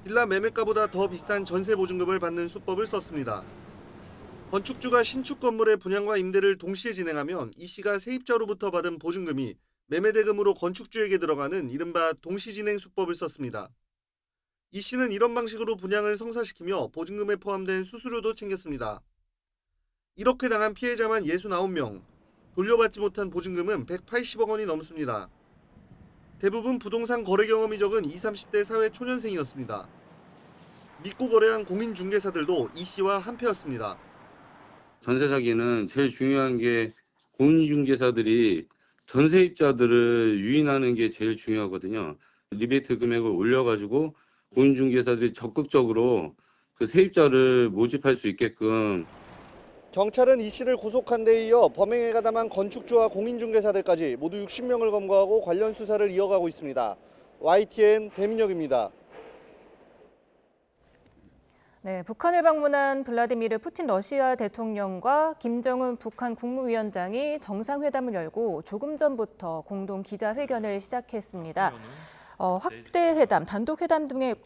빌라 매매가보다 더 비싼 전세 보증금을 받는 수법을 썼습니다. 건축주가 신축 건물의 분양과 임대를 동시에 진행하면 이 씨가 세입자로부터 받은 보증금이 매매대금으로 건축주에게 들어가는 이른바 동시진행 수법을 썼습니다. 이 씨는 이런 방식으로 분양을 성사시키며 보증금에 포함된 수수료도 챙겼습니다. 이렇게 당한 피해자만 69명, 돌려받지 못한 보증금은 180억 원이 넘습니다. 대부분 부동산 거래 경험이 적은 20, 30대 사회 초년생이었습니다. 믿고 거래한 공인중개사들도 이 씨와 한패였습니다. 전세 사기는 제일 중요한 게 공인중개사들이 전세입자들을 유인하는 게 제일 중요하거든요. 리베이트 금액을 올려가지고 공인중개사들이 적극적으로 그 세입자를 모집할 수 있게끔. 경찰은 이 씨를 구속한 데 이어 범행에 가담한 건축주와 공인중개사들까지 모두 60명을 검거하고 관련 수사를 이어가고 있습니다. YTN 배민혁입니다. 네, 북한을 방문한 블라디미르 푸틴 러시아 대통령과 김정은 북한 국무위원장이 정상회담을 열고 조금 전부터 공동 기자회견을 시작했습니다. 확대 회담, 단독 회담 등의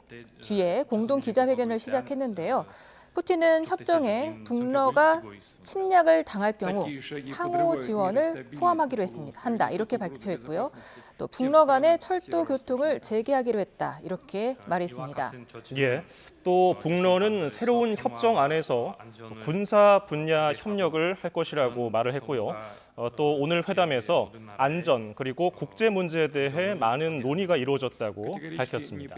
뒤에 공동 기자회견을 시작했는데요. 푸틴은 협정에 북러가 침략을 당할 경우 상호 지원을 포함하기로 한다 이렇게 발표했고요. 또 북러 간의 철도 교통을 재개하기로 했다 이렇게 말했습니다. 예, 또 북러는 새로운 협정 안에서 군사 분야 협력을 할 것이라고 말을 했고요. 또 오늘 회담에서 안전 그리고 국제 문제에 대해 많은 논의가 이루어졌다고 밝혔습니다.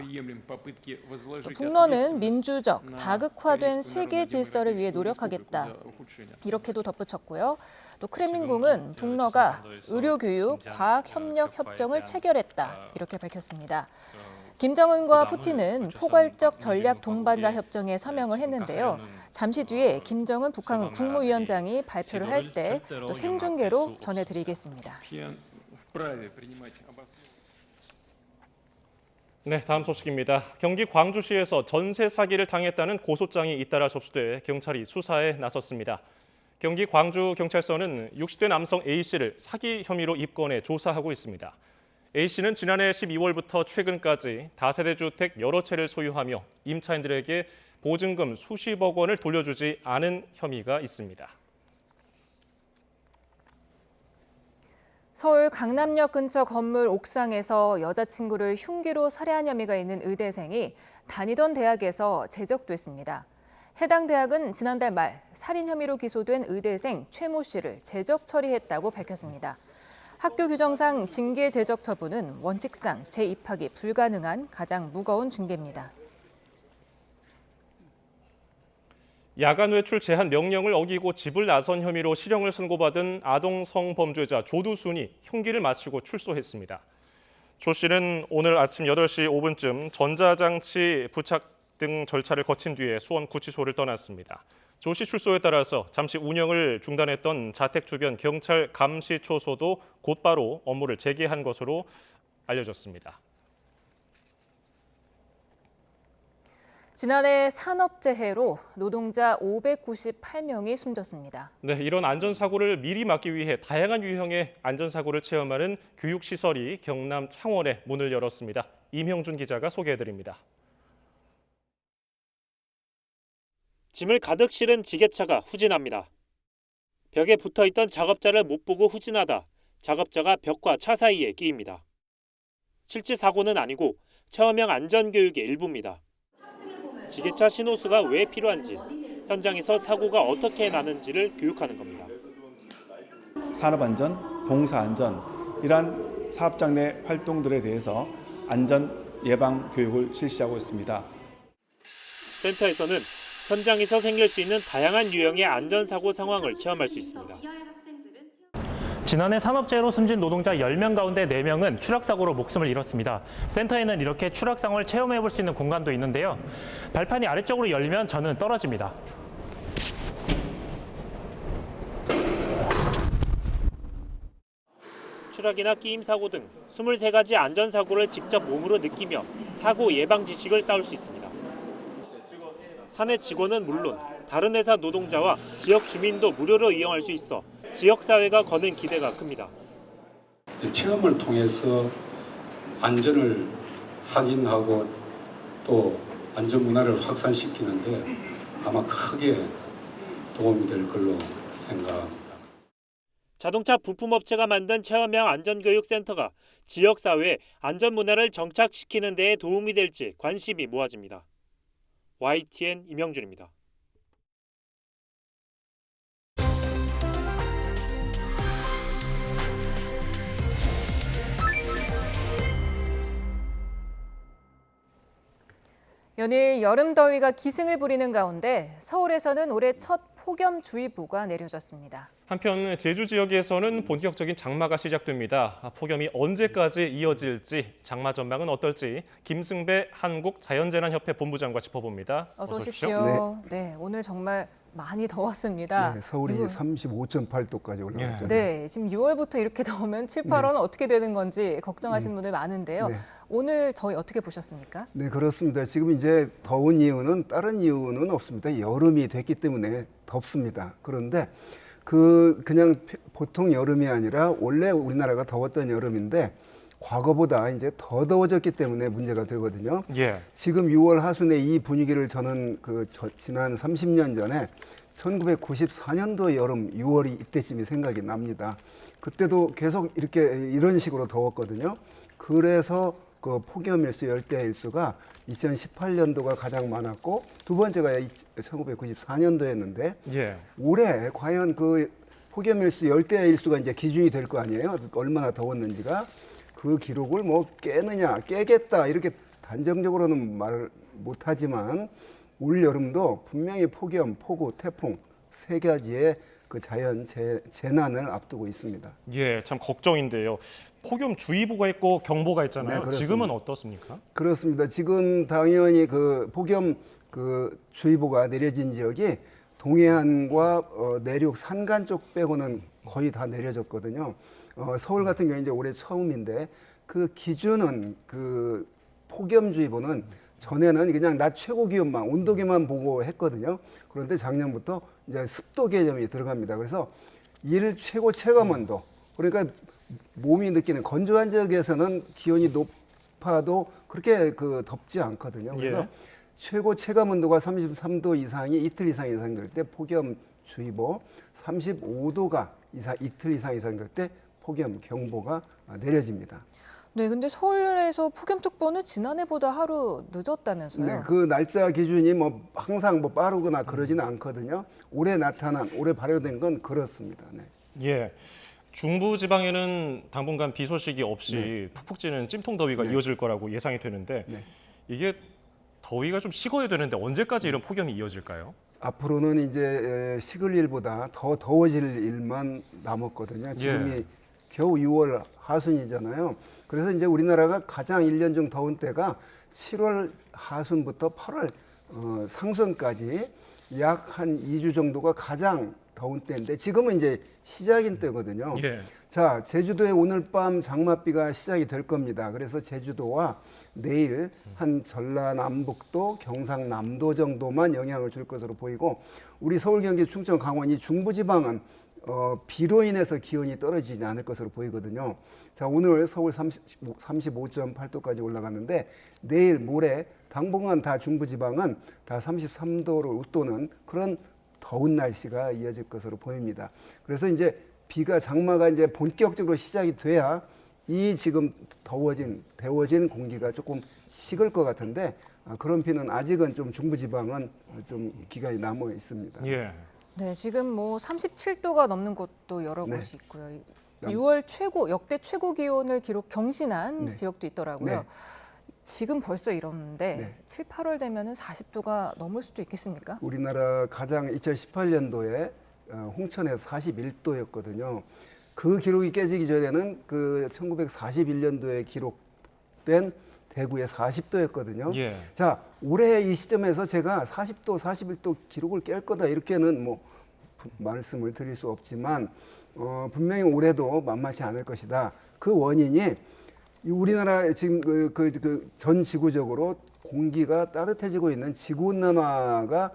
북러는 민주적, 다극화된 세계 질서를 위해 노력하겠다 이렇게도 덧붙였고요. 또 크렘린궁은 북러가 의료교육, 과학협력 협정을 체결했다 이렇게 밝혔습니다. 김정은과 푸틴은 포괄적 전략 동반자 협정에 서명을 했는데요. 잠시 뒤에 김정은 북한 국무위원장이 발표를 할 때 또 생중계로 전해드리겠습니다. 네, 다음 소식입니다. 경기 광주시에서 전세 사기를 당했다는 고소장이 잇따라 접수돼 경찰이 수사에 나섰습니다. 경기 광주경찰서는 60대 남성 A씨를 사기 혐의로 입건해 조사하고 있습니다. A씨는 지난해 12월부터 최근까지 다세대 주택 여러 채를 소유하며 임차인들에게 보증금 수십억 원을 돌려주지 않은 혐의가 있습니다. 서울 강남역 근처 건물 옥상에서 여자친구를 흉기로 살해한 혐의가 있는 의대생이 다니던 대학에서 제적됐습니다. 해당 대학은 지난달 말 살인 혐의로 기소된 의대생 최모 씨를 제적 처리했다고 밝혔습니다. 학교 규정상 징계 제적 처분은 원칙상 재입학이 불가능한 가장 무거운 징계입니다. 야간 외출 제한 명령을 어기고 집을 나선 혐의로 실형을 선고받은 아동 성범죄자 조두순이 형기를 마치고 출소했습니다. 조 씨는 오늘 아침 8시 5분쯤 전자장치 부착 등 절차를 거친 뒤에 수원구치소를 떠났습니다. 조 씨 출소에 따라서 잠시 운영을 중단했던 자택 주변 경찰 감시 초소도 곧바로 업무를 재개한 것으로 알려졌습니다. 지난해 산업재해로 노동자 598명이 숨졌습니다. 네, 이런 안전사고를 미리 막기 위해 다양한 유형의 안전사고를 체험하는 교육시설이 경남 창원에 문을 열었습니다. 임형준 기자가 소개해드립니다. 짐을 가득 실은 지게차가 후진합니다. 벽에 붙어있던 작업자를 못 보고 후진하다 작업자가 벽과 차 사이에 끼입니다. 실제 사고는 아니고 체험형 안전교육의 일부입니다. 지게차 신호수가 왜 필요한지, 현장에서 사고가 어떻게 나는지를 교육하는 겁니다. 산업안전, 공사안전 이러한 사업장 내 활동들에 대해서 안전 예방 교육을 실시하고 있습니다. 센터에서는 현장에서 생길 수 있는 다양한 유형의 안전사고 상황을 체험할 수 있습니다. 지난해 산업재해로 숨진 노동자 10명 가운데 4명은 추락사고로 목숨을 잃었습니다. 센터에는 이렇게 추락 상황을 체험해 볼 수 있는 공간도 있는데요. 발판이 아래쪽으로 열리면 저는 떨어집니다. 추락이나 끼임 사고 등 23가지 안전사고를 직접 몸으로 느끼며 사고 예방 지식을 쌓을 수 있습니다. 사내 직원은 물론 다른 회사 노동자와 지역 주민도 무료로 이용할 수 있어 지역사회가 거는 기대가 큽니다. 체험을 통해서 안전을 확인하고 또 안전문화를 확산시키는데 아마 크게 도움이 될 걸로 생각합니다. 자동차 부품업체가 만든 체험형 안전교육센터가 지역사회에 안전문화를 정착시키는 데에 도움이 될지 관심이 모아집니다. YTN 임영준입니다. 연일 여름 더위가 기승을 부리는 가운데 서울에서는 올해 첫 폭염주의보가 내려졌습니다. 한편 제주 지역에서는 본격적인 장마가 시작됩니다. 폭염이 언제까지 이어질지, 장마 전망은 어떨지 김승배 한국자연재난협회 본부장과 짚어봅니다. 어서 오십시오. 네, 오늘 정말 많이 더웠습니다. 네, 서울이 35.8도까지 올라갔죠. 네, 지금 6월부터 이렇게 더우면 7, 8월은 어떻게 되는 건지 걱정하시는 분들 많은데요. 네. 오늘 더위 어떻게 보셨습니까? 네, 그렇습니다. 지금 이제 더운 이유는 다른 이유는 없습니다. 여름이 됐기 때문에 덥습니다. 그런데 그냥 보통 여름이 아니라 원래 우리나라가 더웠던 여름인데 과거보다 이제 더 더워졌기 때문에 문제가 되거든요. 예. 지금 6월 하순에 이 분위기를 저는 지난 30년 전에 1994년도 여름 6월이 이때쯤이 생각이 납니다. 그때도 계속 이런 식으로 더웠거든요. 그래서 그 폭염일수, 열대야일수가 2018년도가 가장 많았고 두 번째가 1994년도였는데 예. 올해 과연 그 폭염일수, 열대야일수가 이제 기준이 될 거 아니에요? 얼마나 더웠는지가. 그 기록을 뭐 깨느냐, 깨겠다 이렇게 단정적으로는 말을 못하지만 올 여름도 분명히 폭염, 폭우, 태풍 세 가지의 그 자연 재난을 앞두고 있습니다. 예, 참 걱정인데요. 폭염주의보가 있고 경보가 있잖아요. 네, 지금은 어떻습니까? 그렇습니다. 지금 당연히 그 폭염 주의보가 내려진 지역이 동해안과 내륙 산간 쪽 빼고는 거의 다 내려졌거든요. 서울 같은 경우는 이제 올해 처음인데 그 기준은 그 폭염주의보는 전에는 그냥 낮 최고 기온만 온도계만 보고 했거든요. 그런데 작년부터 이제 습도 개념이 들어갑니다. 그래서 일 최고 체감 온도, 그러니까 몸이 느끼는 건조한 지역에서는 기온이 높아도 그렇게 덥지 않거든요. 그래서 최고 체감 온도가 33도 이상이 이틀 이상 예상될 때 폭염주의보, 35도가 이틀 이상 예상될 때 폭염 경보가 내려집니다. 네, 근데 서울에서 폭염특보는 지난해보다 하루 늦었다면서요? 네, 그 날짜 기준이 뭐 항상 뭐 빠르거나 그러지는 않거든요. 올해 발효된 건 그렇습니다. 네. 예. 중부 지방에는 당분간 비 소식이 없이 푹푹 찌는 찜통 더위가 이어질 거라고 예상이 되는데 이게 더위가 좀 식어야 되는데 언제까지 이런 폭염이 이어질까요? 앞으로는 이제 식을 일보다 더 더워질 일만 남았거든요. 지금이 겨우 6월 하순이잖아요. 그래서 이제 우리나라가 가장 1년 중 더운 때가 7월 하순부터 8월 상순까지 약 한 2주 정도가 가장 더운 때인데 지금은 이제 시작인 때거든요. 예. 자, 제주도에 오늘 밤 장맛비가 시작이 될 겁니다. 그래서 제주도와 내일 한 전라남북도, 경상남도 정도만 영향을 줄 것으로 보이고 우리 서울, 경기, 충청, 강원 이 중부지방은 비로 인해서 기온이 떨어지지 않을 것으로 보이거든요. 자, 오늘 서울 35.8도까지 올라갔는데 내일 모레 당분간 다 중부지방은 다 33도를 웃도는 그런 더운 날씨가 이어질 것으로 보입니다. 그래서 이제 장마가 이제 본격적으로 시작이 돼야 이 지금 데워진 공기가 조금 식을 것 같은데 그런 비는 아직은 좀 중부지방은 좀 기간이 남아 있습니다. 예. 네, 지금 뭐 37도가 넘는 곳도 여러 곳이 있고요. 6월 역대 최고 기온을 경신한 지역도 있더라고요. 네. 지금 벌써 이러는데 7, 8월 되면은 40도가 넘을 수도 있겠습니까? 우리나라 가장 2018년도에 홍천에서 41도였거든요. 그 기록이 깨지기 전에는 그 1941년도에 기록된 대구의 40도였거든요. 예. 자, 올해 이 시점에서 제가 40도, 41도 기록을 깰 거다 이렇게는 뭐 말씀을 드릴 수 없지만 분명히 올해도 만만치 않을 것이다. 그 원인이 우리나라 지금 전 지구적으로 공기가 따뜻해지고 있는 지구온난화가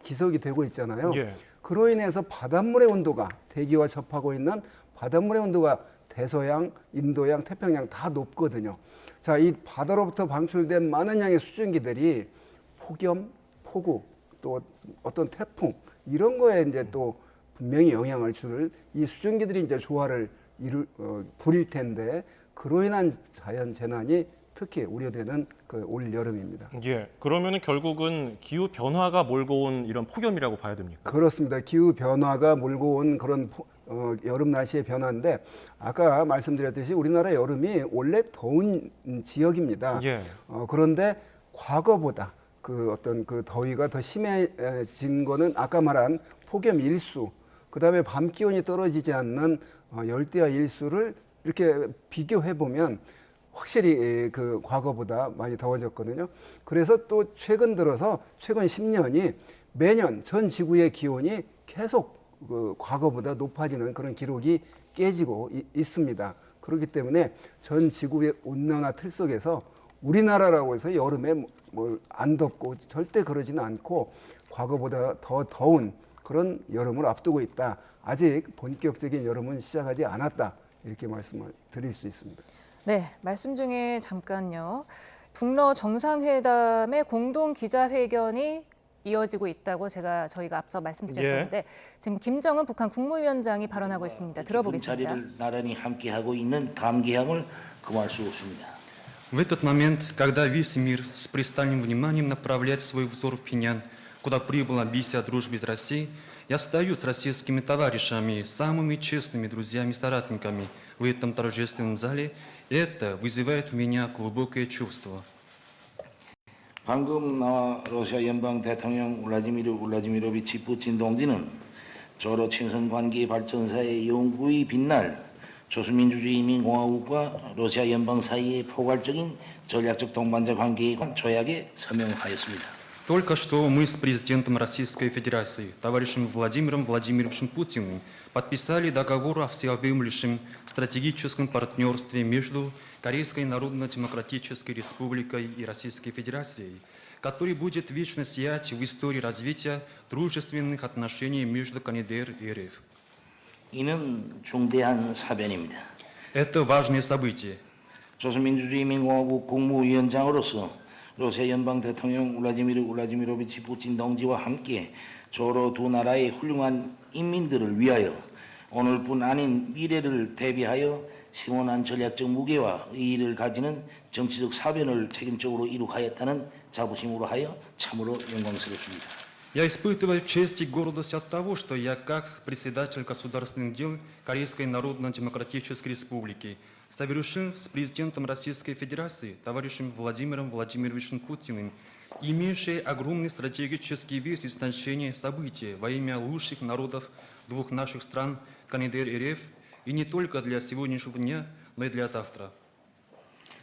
지속이 되고 있잖아요. 예. 그로 인해서 바닷물의 온도가 대기와 접하고 있는 바닷물의 온도가 대서양, 인도양, 태평양 다 높거든요. 자, 이 바다로부터 방출된 많은 양의 수증기들이 폭염, 폭우, 또 어떤 태풍 이런 거에 이제 또 분명히 영향을 줄 이 수증기들이 이제 조화를 부릴 텐데 그로 인한 자연 재난이 특히 우려되는 올 여름입니다. 예. 그러면은 결국은 기후 변화가 몰고 온 이런 폭염이라고 봐야 됩니까? 그렇습니다. 기후 변화가 몰고 온 그런 여름 날씨의 변화인데 아까 말씀드렸듯이 우리나라 여름이 원래 더운 지역입니다. 예. 그런데 과거보다 그 어떤 그 더위가 더 심해진 거는 아까 말한 폭염 일수, 그다음에 밤 기온이 떨어지지 않는 열대야 일수를 이렇게 비교해 보면 확실히 그 과거보다 많이 더워졌거든요. 그래서 또 최근 들어서 최근 10년이 매년 전 지구의 기온이 계속 그 과거보다 높아지는 그런 기록이 깨지고 있습니다. 그렇기 때문에 전 지구의 온난화 틀 속에서 우리나라라고 해서 여름에 뭐 안 덥고 절대 그러지는 않고 과거보다 더 더운 그런 여름을 앞두고 있다. 아직 본격적인 여름은 시작하지 않았다. 이렇게 말씀을 드릴 수 있습니다. 네, 말씀 중에 잠깐요. 북러 정상회담의 공동 기자회견이 이어지고 있다고 저희가 앞서 말씀드렸었는데 지금 김정은 북한 국무위원장이 발언하고 있습니다. 들어보겠습니다. 자리를 나란히 함께하고 있는 감개함을 금할 수 없습니다. В этот момент, когда весь мир с пристальным вниманием направляет свой взор в Пхеньян, куда прибыла миссия дружбы из России, я стою с российскими товарищами, самыми честными друзьями и соратниками в этом торжественном зале, и это вызывает у меня глубокое чувство. 방금 나와 러시아 연방 대통령 울라디미로비치 푸틴 동지는 저로 친선 관계 발전사의 영구히 빛날 조선민주주의인민공화국과 러시아 연방 사이의 포괄적인 전략적 동반자 관계의 조약에 서명하였습니다. Только что мы с президентом Российской Федерации, товарищем Владимиром Владимировичем Путиным, подписали договор о всеобъемлющем стратегическом партнерстве между Корейской Народно-Демократической Республикой и Российской Федерацией, который будет вечно сиять в истории развития дружественных отношений между КНДР и РФ. 이는 중대한 사변입니다. Это важное событие. 조선민주주의인민공화국 국무위원장으로서 러시아 연방 대통령 울라디미로비치 푸틴 동지와 함께 저로 두 나라의 훌륭한 인민들을 위하여 오늘뿐 아닌 미래를 대비하여 시원한 전략적 무게와 의의를 가지는 정치적 사변을 책임적으로 이룩하였다는 자부심으로 하여 참으로 영광스럽습니다. Я испытываю честь и гордость от того, что я, как председатель государственных дел Корейской Народно-Демократической Республики, совершил с президентом Российской Федерации, товарищем Владимиром Владимировичем Путиным, имеющие огромный стратегический вес и значение события во имя лучших народов двух наших стран, КНДР и РФ, и не только для сегодняшнего дня, но и для завтра.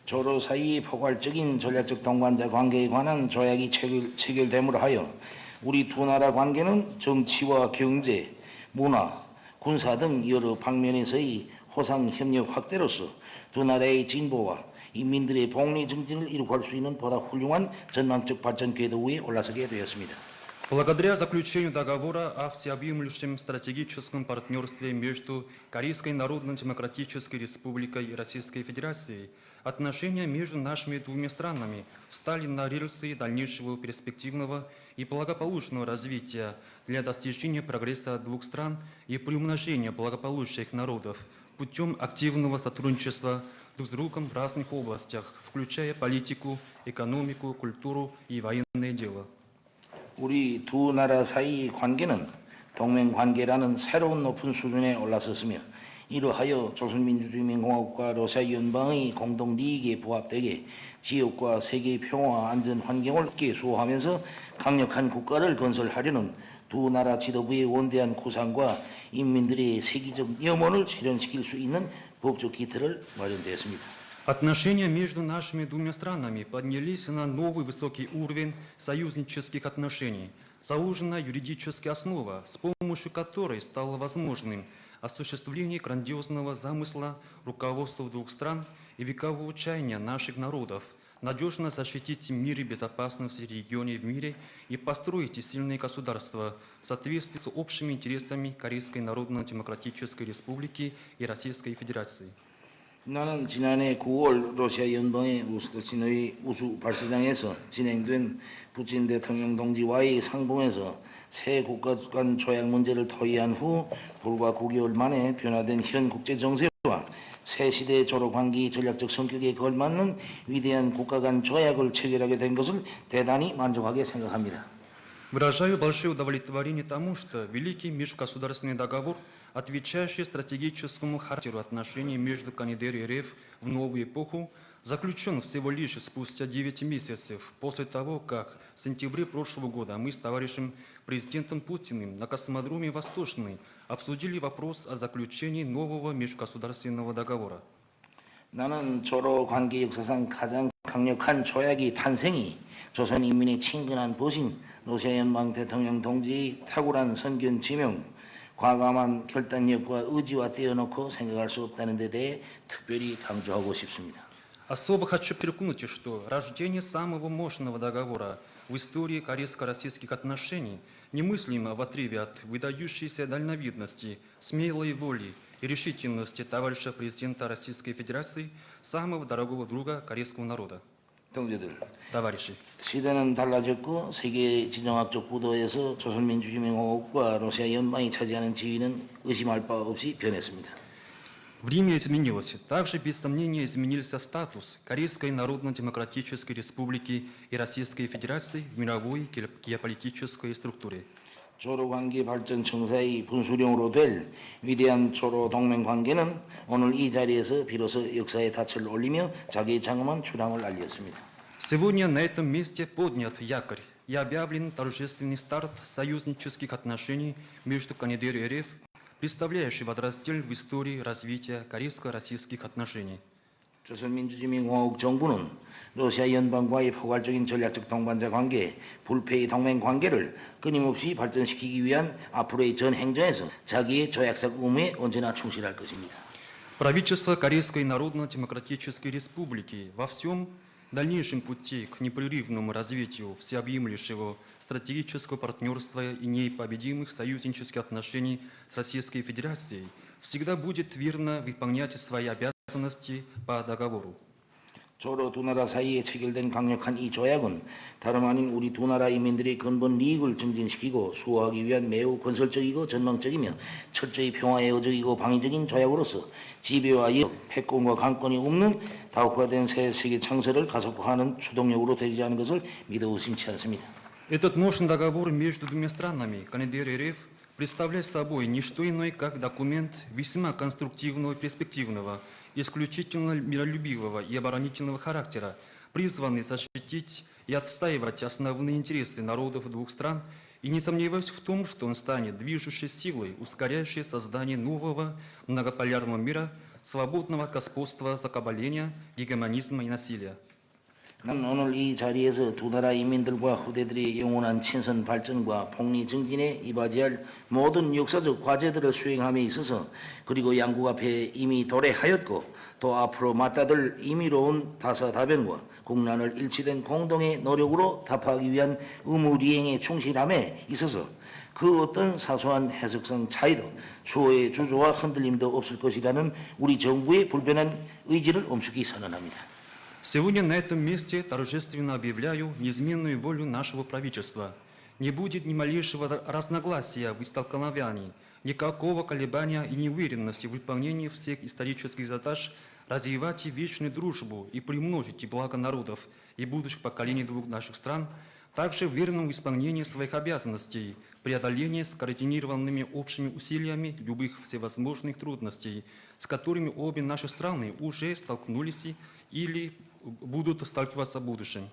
저로 사이의 포괄적인 전략적 동반자 관계에 관한 조약이 체결됨으로 하여 우리 두 나라 관계는 정치와 경제, 문화, 군사 등 여러 방면에서의 호상 협력 확대로서 두 나라의 진보와 인민들의 복리 증진을 이룩할 수 있는 보다 훌륭한 전망적 발전 궤도 위에 올라서게 되었습니다. Благодаря заключению договора о всеобъемлющем стратегическом партнерстве между Корейской Народно-Демократической Республикой и Российской Федерацией, отношения между нашими двумя странами встали на рельсы дальнейшего перспективного и благополучного развития для достижения прогресса двух стран и приумножения благополучия их народов путем активного сотрудничества друг с другом в разных областях, включая политику, экономику, культуру и военное дело. 우리 두 나라 사이의 관계는 동맹 관계라는 새로운 높은 수준에 올라섰으며 이러하여 조선민주주의인민공화국과 러시아 연방의 공동利益에 부합되게 지역과 세계의 평화와 안전 환경을 함께 수호하면서 강력한 국가를 건설하려는 두 나라 지도부의 원대한 구상과 인민들의 세계적 염원을 실현시킬 수 있는 법적 기틀을 마련되었습니다. Отношения между нашими двумя странами поднялись на новый высокий уровень союзнических отношений. Заложена юридическая основа, с помощью которой стало возможным осуществление грандиозного замысла руководства двух стран и векового чаяния наших народов, надежно защитить мир и безопасность в регионе и в мире и построить сильное государство в соответствии с общими интересами Корейской Народно-Демократической Республики и Российской Федерации. 나는 지난해 9월 러시아 연방의 우스토친의 우수 발사장에서 진행된 푸틴 대통령 동지와의 상봉에서 새 국가 간 조약 문제를 토의한 후 불과 9개월 만에 변화된 현 국제 정세와 새 시대의 조로 관계의 전략적 성격에 걸맞는 위대한 국가 간 조약을 체결하게 된 것을 대단히 만족하게 생각합니다. Выражаю большое удовлетворение тому, что Великий межгосударственный договор, отвечающий стратегическому характеру отношений между КНДР и РФ в новую эпоху, заключен всего лишь спустя 9 месяцев после того, как в сентябре прошлого года мы с товарищем президентом Путиным на космодроме «Восточный» обсудили вопрос о заключении нового межгосударственного договора. 나는 조로 관계 역사상 가장 강력한 조약의 탄생이 조선 인민의 친근한 보신 러시아 연방 대통령 동지의 탁월한 선견 지명, 과감한 결단력과 의지와 떼어놓고 생각할 수 없다는 데 대해 특별히 강조하고 싶습니다. Особо хочу подчеркнуть, что рождение самого мощного договора в истории корейско-российских отношений немыслимо в отрыве от выдающейся дальновидности, смелой воли и решительности товарища президента Российской Федерации, самого дорогого друга корейского народа. 동지들, товарищи. 시대는 달라졌고 세계 지정학적 구도에서 조선민주주의민공화국과 러시아 연방이 차지하는 지위는 의심할 바 없이 변했습니다. Время изменилось. Также, без сомнения, изменился статус Корейской Народно-Демократической Республики и Российской Федерации в мировой геополитической структуре. 조로 관계 발전 청사의 분수령으로 될 위대한 조로 동맹 관계는 오늘 이 자리에서 비로소 역사의 닻을 올리며 자기의 장엄한 출항을 알렸습니다. Сегодня на этом месте поднят якорь и объявлен торжественный старт союзнических отношений между КНДР и РФ, представляющий водораздел в истории развития корейско-российских отношений. 조선민주주의민공화국 정부는 러시아 연방과의 포괄적인 전략적 동반자 관계, 불패의 동맹 관계를 끊임없이 발전시키기 위한 앞으로의 전 행정에서 자기의 조약적 의무에 언제나 충실할 것입니다. Правительство Корейской Народно-Демократической Республики во всем дальнейшем пути к непрерывному развитию всеобъемлющего стратегического партнерства и непобедимых союзнических отношений с Российской Федерацией всегда будет верно выполнять свои обязанности по договору. 조로 두 나라 사이에 체결된 강력한 이 조약은 다름 아닌 우리 두 나라 인민들의 근본 이익을 증진시키고 수호하기 위한 매우 건설적이고 전망적이며 철저히 평화에 의적이고 방위적인 조약으로서 지배와 역, 패권과 강권이 없는 다국화된 새 세계 창설을 가속화하는 추동력으로 되리라는 것을 믿어 의심치 않습니다. Этот мощный договор между двумя странами, КНДР и РФ, представляет собой не что иное, как документ весьма конструктивного и перспективного, исключительно миролюбивого и оборонительного характера, призванный защитить и отстаивать основные интересы народов двух стран, и не сомневаюсь в том, что он станет движущей силой, ускоряющей создание нового многополярного мира, свободного от господства, закабаления, гегемонизма и насилия. 나는 오늘 이 자리에서 두 나라 인민들과 후대들의 영원한 친선 발전과 폭리 증진에 이바지할 모든 역사적 과제들을 수행함에 있어서 그리고 양국 앞에 이미 도래하였고 또 앞으로 맞닥뜨릴 임의로운 다사다변과 국난을 일치된 공동의 노력으로 답하기 위한 의무리행에 충실함에 있어서 그 어떤 사소한 해석성 차이도 추호의 주저와 흔들림도 없을 것이라는 우리 정부의 불변한 의지를 엄숙히 선언합니다. Сегодня на этом месте торжественно объявляю неизменную волю нашего правительства. Не будет ни малейшего разногласия в истолковании, никакого колебания и неуверенности в выполнении всех исторических задач, развивать вечную дружбу и примножить благо народов и будущих поколений двух наших стран, также в верном исполнении своих обязанностей, преодолении скоординированными общими усилиями любых всевозможных трудностей, с которыми обе наши страны уже столкнулись или будут сталкиваться в будущем.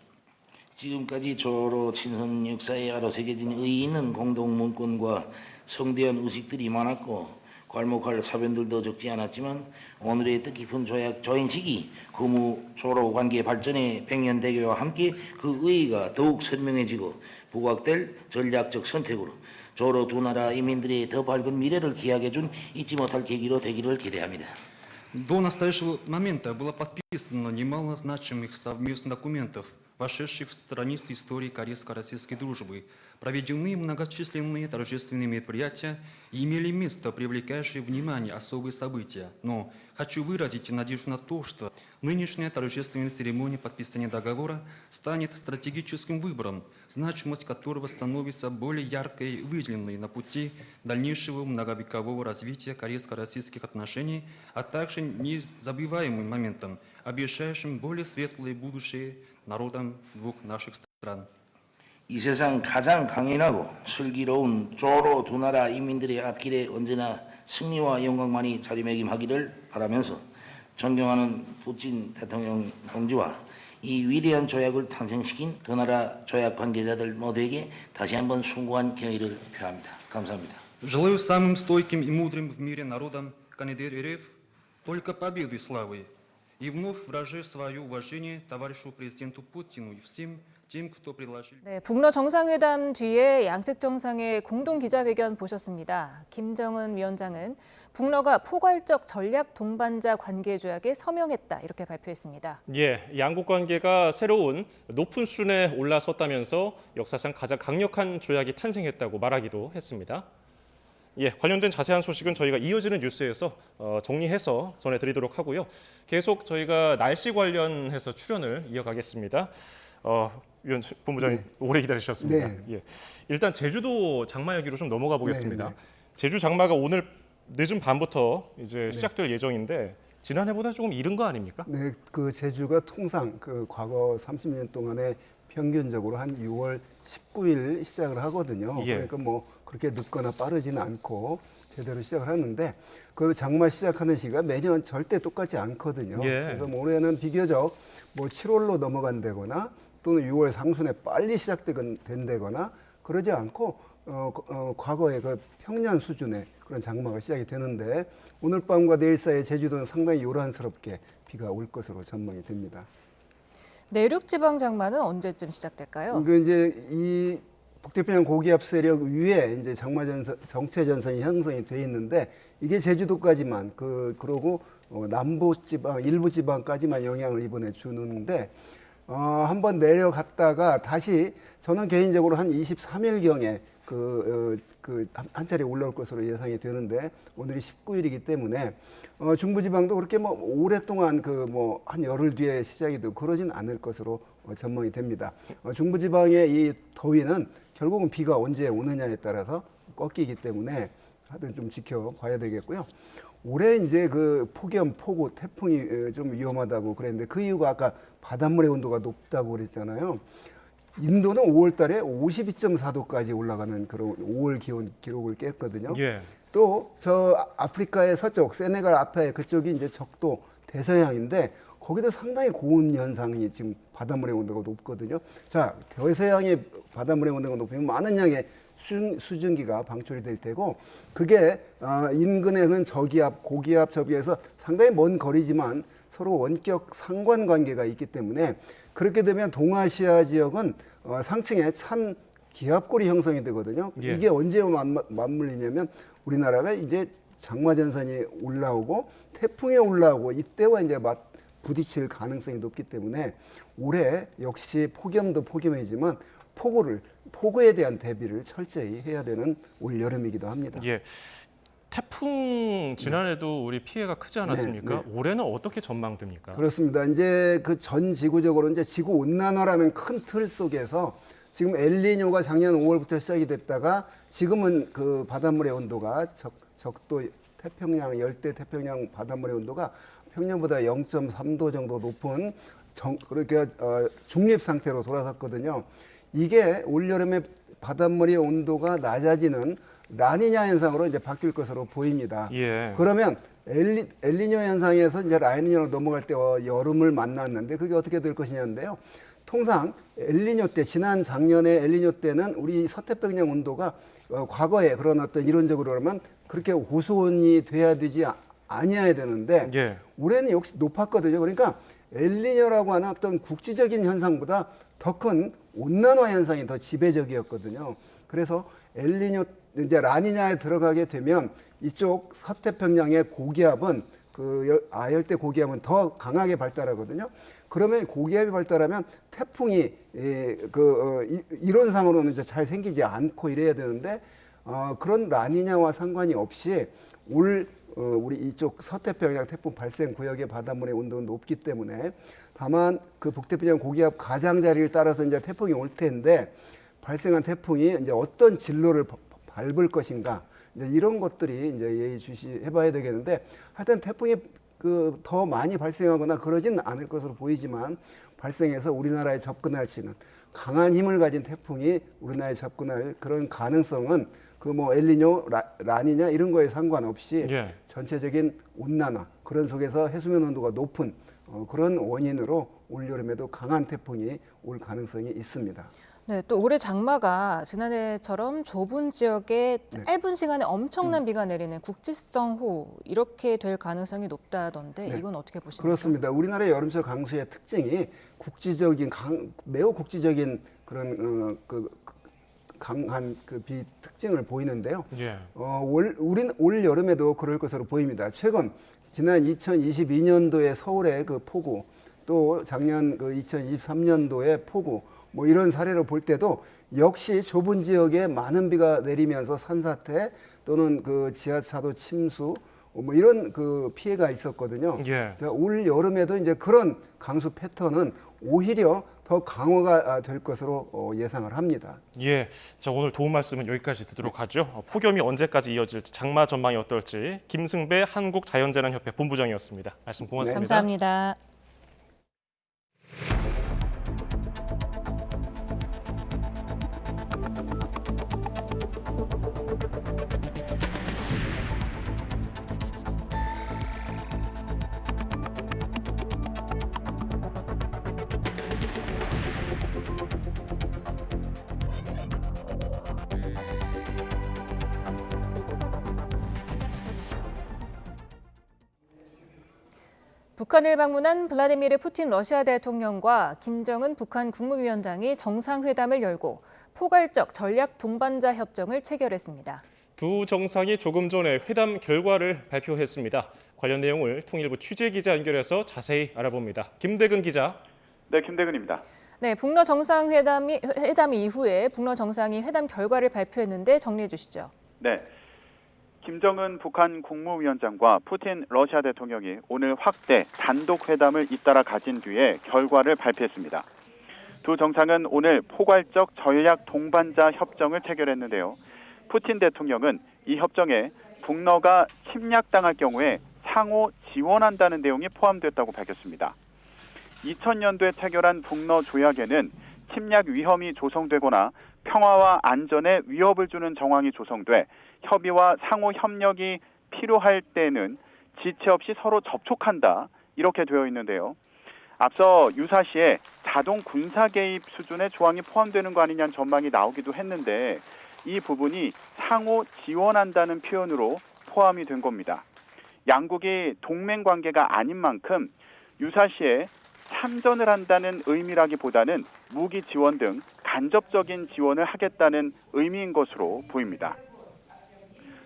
지금까지 조로 친선 역사에 알아 새겨진 의의 있는 공동 문건과 성대한 의식들이 많았고 괄목할 사변들도 적지 않았지만 오늘의 뜻깊은 조약 조인식이 후무 조로 관계 발전의 100년 대계와 함께 그 의의가 더욱 선명해지고 부각될 전략적 선택으로 조로 두 나라 인민들의 더 밝은 미래를 기약해 준 잊지 못할 계기로 되기를 기대합니다. До настоящего момента было подписано немало значимых совместных документов, вошедших в страницы истории корейско-российской дружбы. Проведены многочисленные торжественные мероприятия и имели место привлекающие внимание особые события. Но хочу выразить надежду на то, что нынешняя торжественная церемония подписания договора станет стратегическим выбором, значимость которого становится более яркой и выделенной на пути дальнейшего многовекового развития корейско-российских отношений, а также незабываемым моментом, обещающим более светлое будущее народам двух наших стран. 이 세상 가장 강인하고 슬기로운 조로 두 나라 인민들의 앞길에 언제나 승리와 영광만이 자리매김하기를 바라면서 존경하는 푸틴 대통령 동지와 이 위대한 조약을 탄생시킨 두 나라 조약 관계자들 모두에게 다시 한번 숭고한 경의를 표합니다. 감사합니다. Желаю самым стойким и мудрым в мире народам КНДР РФ только победы и славы. И вновь выражаю свое уважение товарищу президенту Путину и всем тем, кто приложил. 네, 북러 정상회담 뒤에 양측 정상의 공동 기자회견 보셨습니다. 김정은 위원장은 북러가 포괄적 전략 동반자 관계 조약에 서명했다 이렇게 발표했습니다. 예, 양국 관계가 새로운 높은 수준에 올라섰다면서 역사상 가장 강력한 조약이 탄생했다고 말하기도 했습니다. 예, 관련된 자세한 소식은 저희가 이어지는 뉴스에서 정리해서 전해드리도록 하고요. 계속 저희가 날씨 관련해서 출연을 이어가겠습니다. 위원 본부장님 오래 기다리셨습니다. 네. 예, 일단 제주도 장마 얘기로 좀 넘어가 보겠습니다. 네. 제주 장마가 오늘 늦은 밤부터 이제 시작될 예정인데 지난해보다 조금 이른 거 아닙니까? 네, 그 제주가 통상 그 과거 30년 동안에 평균적으로 한 6월 19일 시작을 하거든요. 예. 그러니까 뭐 그렇게 늦거나 빠르지는 않고 제대로 시작을 하는데 그 장마 시작하는 시기가 매년 절대 똑같지 않거든요. 예. 그래서 뭐 올해는 비교적 뭐 7월로 넘어간다거나 또는 6월 상순에 빨리 시작된다거나 그러지 않고 과거의 그 평년 수준의 그런 장마가 시작이 되는데 오늘 밤과 내일 사이에 제주도는 상당히 요란스럽게 비가 올 것으로 전망이 됩니다. 내륙 지방 장마는 언제쯤 시작될까요? 그 이제 이 북태평양 고기압 세력 위에 이제 장마 정체 전선이 형성이 돼 있는데 이게 제주도까지만 그러고 남부 지방 일부 지방까지만 영향을 이번에 주는데 한번 내려갔다가 다시 저는 개인적으로 한 23일 경에 한 차례 올라올 것으로 예상이 되는데 오늘이 19일이기 때문에 중부지방도 그렇게 뭐 오랫동안 한 열흘 뒤에 시작이 되고 그러진 않을 것으로 전망이 됩니다. 중부지방의 이 더위는 결국은 비가 언제 오느냐에 따라서 꺾이기 때문에 하여튼 좀 지켜봐야 되겠고요. 올해 이제 그 폭염, 폭우, 태풍이 좀 위험하다고 그랬는데 그 이유가 아까 바닷물의 온도가 높다고 그랬잖아요. 인도는 5월 달에 52.4도까지 올라가는 그런 5월 기온 기록을 깼거든요. 예. 또 저 아프리카의 서쪽 세네갈 앞에 그쪽이 이제 적도 대서양인데 거기도 상당히 고온 현상이 지금 바닷물의 온도가 높거든요. 자, 대서양의 바닷물의 온도가 높으면 많은 양의 수증기가 방출이 될 테고 그게 인근에는 저기압, 고기압 접기에서 상당히 먼 거리지만 서로 원격 상관관계가 있기 때문에 그렇게 되면 동아시아 지역은 상층에 찬 기압골이 형성이 되거든요. 예. 이게 언제 맞물리냐면 우리나라가 이제 장마전선이 올라오고 태풍이 올라오고 이때와 이제 부딪힐 가능성이 높기 때문에 올해 역시 폭염도 폭염이지만 폭우에 대한 대비를 철저히 해야 되는 올 여름이기도 합니다. 예. 태풍 지난해도 우리 피해가 크지 않았습니까? 네. 올해는 어떻게 전망됩니까? 그렇습니다. 이제 그 전 지구적으로 이제 지구 온난화라는 큰 틀 속에서 지금 엘니뇨가 작년 5월부터 시작이 됐다가 지금은 그 바닷물의 온도가 적도 태평양 열대 태평양 바닷물의 온도가 평년보다 0.3도 정도 높은 그렇게 중립 상태로 돌아섰거든요. 이게 올 여름에 바닷물의 온도가 낮아지는 라니냐 현상으로 이제 바뀔 것으로 보입니다. 예. 그러면 엘니뇨 현상에서 이제 라니냐로 넘어갈 때 여름을 만났는데 그게 어떻게 될 것이냐인데요. 통상 엘니뇨 때 지난 작년에 엘니뇨 때는 우리 서태평양 온도가 과거에 그런 어떤 이론적으로 그러면 그렇게 호수온이 돼야 되지 아니어야 되는데 예. 올해는 역시 높았거든요. 그러니까 엘니뇨라고 하는 어떤 국지적인 현상보다 더 큰 온난화 현상이 더 지배적이었거든요. 그래서 엘니뇨 이제 라니냐에 들어가게 되면 이쪽 서태평양의 고기압은 아열대 고기압은 더 강하게 발달하거든요. 그러면 고기압이 발달하면 태풍이 이론상으로는 이제 잘 생기지 않고 이래야 되는데 그런 라니냐와 상관이 없이 우리 이쪽 서태평양 태풍 발생 구역의 바닷물의 온도는 높기 때문에 다만 그 북태평양 고기압 가장자리를 따라서 이제 태풍이 올 텐데 발생한 태풍이 이제 어떤 진로를 밟을 것인가 이제 이런 것들이 이제 예의주시해봐야 되겠는데 하여튼 태풍이 더 많이 발생하거나 그러진 않을 것으로 보이지만 발생해서 우리나라에 접근할 수 있는 강한 힘을 가진 태풍이 우리나라에 접근할 그런 가능성은 그 뭐 엘니뇨, 라니냐 이런 거에 상관없이 예. 전체적인 온난화 그런 속에서 해수면 온도가 높은 그런 원인으로 올 여름에도 강한 태풍이 올 가능성이 있습니다. 네, 또 올해 장마가 지난해처럼 좁은 지역에 짧은 시간에 엄청난 비가 내리는 국지성 호우 이렇게 될 가능성이 높다던데 이건 어떻게 보십니까? 그렇습니다. 우리나라의 여름철 강수의 특징이 국지적인 매우 국지적인 그런 강한 그 비 특징을 보이는데요. 예. 우린 올 여름에도 그럴 것으로 보입니다. 최근 지난 2022년도에 서울의 그 폭우, 또 작년 그 2023년도의 폭우, 뭐 이런 사례로 볼 때도 역시 좁은 지역에 많은 비가 내리면서 산사태 또는 그 지하차도 침수 뭐 이런 그 피해가 있었거든요. 예. 올 여름에도 이제 그런 강수 패턴은 오히려 더 강화가 될 것으로 예상을 합니다. 예, 자 오늘 도움 말씀은 여기까지 듣도록 하죠. 폭염이 언제까지 이어질지, 장마 전망이 어떨지 김승배 한국자연재난협회 본부장이었습니다. 말씀 고맙습니다. 감사합니다. 북한을 방문한 블라디미르 푸틴 러시아 대통령과 김정은 북한 국무위원장이 정상회담을 열고 포괄적 전략 동반자 협정을 체결했습니다. 두 정상이 조금 전에 회담 결과를 발표했습니다. 관련 내용을 통일부 취재기자 연결해서 자세히 알아봅니다. 김대근 기자. 네, 김대근입니다. 네, 북러 정상회담 이후에 북러 정상이 회담 결과를 발표했는데 정리해 주시죠. 네. 김정은 북한 국무위원장과 푸틴 러시아 대통령이 오늘 확대 단독 회담을 잇따라 가진 뒤에 결과를 발표했습니다. 두 정상은 오늘 포괄적 전략 동반자 협정을 체결했는데요. 푸틴 대통령은 이 협정에 북러가 침략당할 경우에 상호 지원한다는 내용이 포함됐다고 밝혔습니다. 2000년도에 체결한 북러 조약에는 침략 위험이 조성되거나 평화와 안전에 위협을 주는 정황이 조성돼 협의와 상호 협력이 필요할 때는 지체 없이 서로 접촉한다 이렇게 되어 있는데요. 앞서 유사시에 자동 군사 개입 수준의 조항이 포함되는 거 아니냐는 전망이 나오기도 했는데 이 부분이 상호 지원한다는 표현으로 포함이 된 겁니다. 양국이 동맹 관계가 아닌 만큼 유사시에 참전을 한다는 의미라기보다는 무기 지원 등 간접적인 지원을 하겠다는 의미인 것으로 보입니다.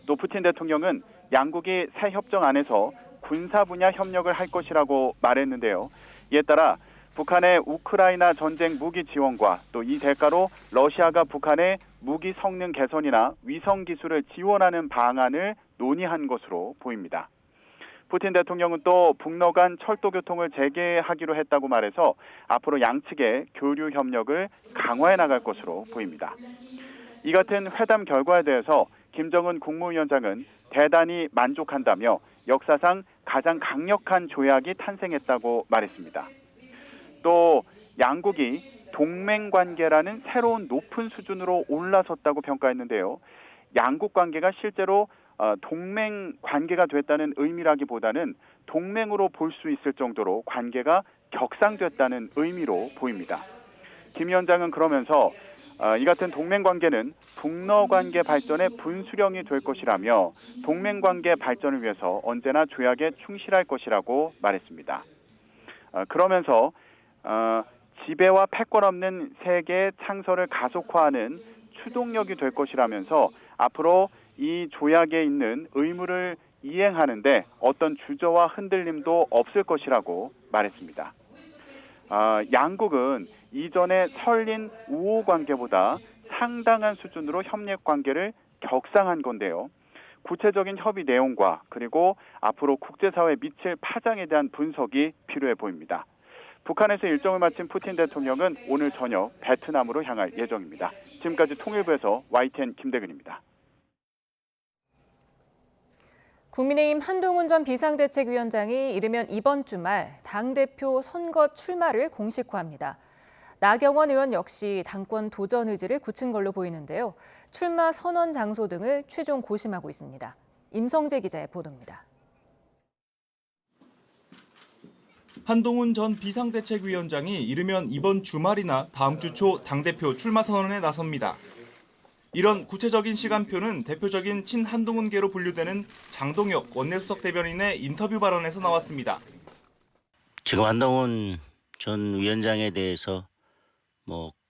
또 푸틴 대통령은 양국이 새 협정 안에서 군사 분야 협력을 할 것이라고 말했는데요. 이에 따라 북한의 우크라이나 전쟁 무기 지원과 또 이 대가로 러시아가 북한의 무기 성능 개선이나 위성 기술을 지원하는 방안을 논의한 것으로 보입니다. 푸틴 대통령은 또 북러 간 철도 교통을 재개하기로 했다고 말해서 앞으로 양측의 교류 협력을 강화해 나갈 것으로 보입니다. 이 같은 회담 결과에 대해서 김정은 국무위원장은 대단히 만족한다며 역사상 가장 강력한 조약이 탄생했다고 말했습니다. 또 양국이 동맹 관계라는 새로운 높은 수준으로 올라섰다고 평가했는데요. 양국 관계가 실제로 동맹 관계가 됐다는 의미라기보다는 동맹으로 볼 수 있을 정도로 관계가 격상됐다는 의미로 보입니다. 김 위원장은 그러면서 이 같은 동맹 관계는 북러 관계 발전의 분수령이 될 것이라며 동맹 관계 발전을 위해서 언제나 조약에 충실할 것이라고 말했습니다. 그러면서 지배와 패권 없는 세계 창설을 가속화하는 추동력이 될 것이라면서 앞으로 이 조약에 있는 의무를 이행하는데 어떤 주저와 흔들림도 없을 것이라고 말했습니다. 양국은 이전의 설린 우호 관계보다 상당한 수준으로 협력 관계를 격상한 건데요. 구체적인 협의 내용과 그리고 앞으로 국제사회에 미칠 파장에 대한 분석이 필요해 보입니다. 북한에서 일정을 마친 푸틴 대통령은 오늘 저녁 베트남으로 향할 예정입니다. 지금까지 통일부에서 YTN 김대근입니다. 국민의힘 한동훈 전 비상대책위원장이 이르면 이번 주말 당대표 선거 출마를 공식화합니다. 나경원 의원 역시 당권 도전 의지를 굳힌 걸로 보이는데요. 출마 선언 장소 등을 최종 고심하고 있습니다. 임성재 기자의 보도입니다. 한동훈 전 비상대책위원장이 이르면 이번 주말이나 다음 주 초 당대표 출마 선언에 나섭니다. 이런 구체적인 시간표는 대표적인 친한동훈계로 분류되는 장동혁 원내수석 대변인의 인터뷰 발언에서 나왔습니다. 지금 한동훈 전 위원장에 대해서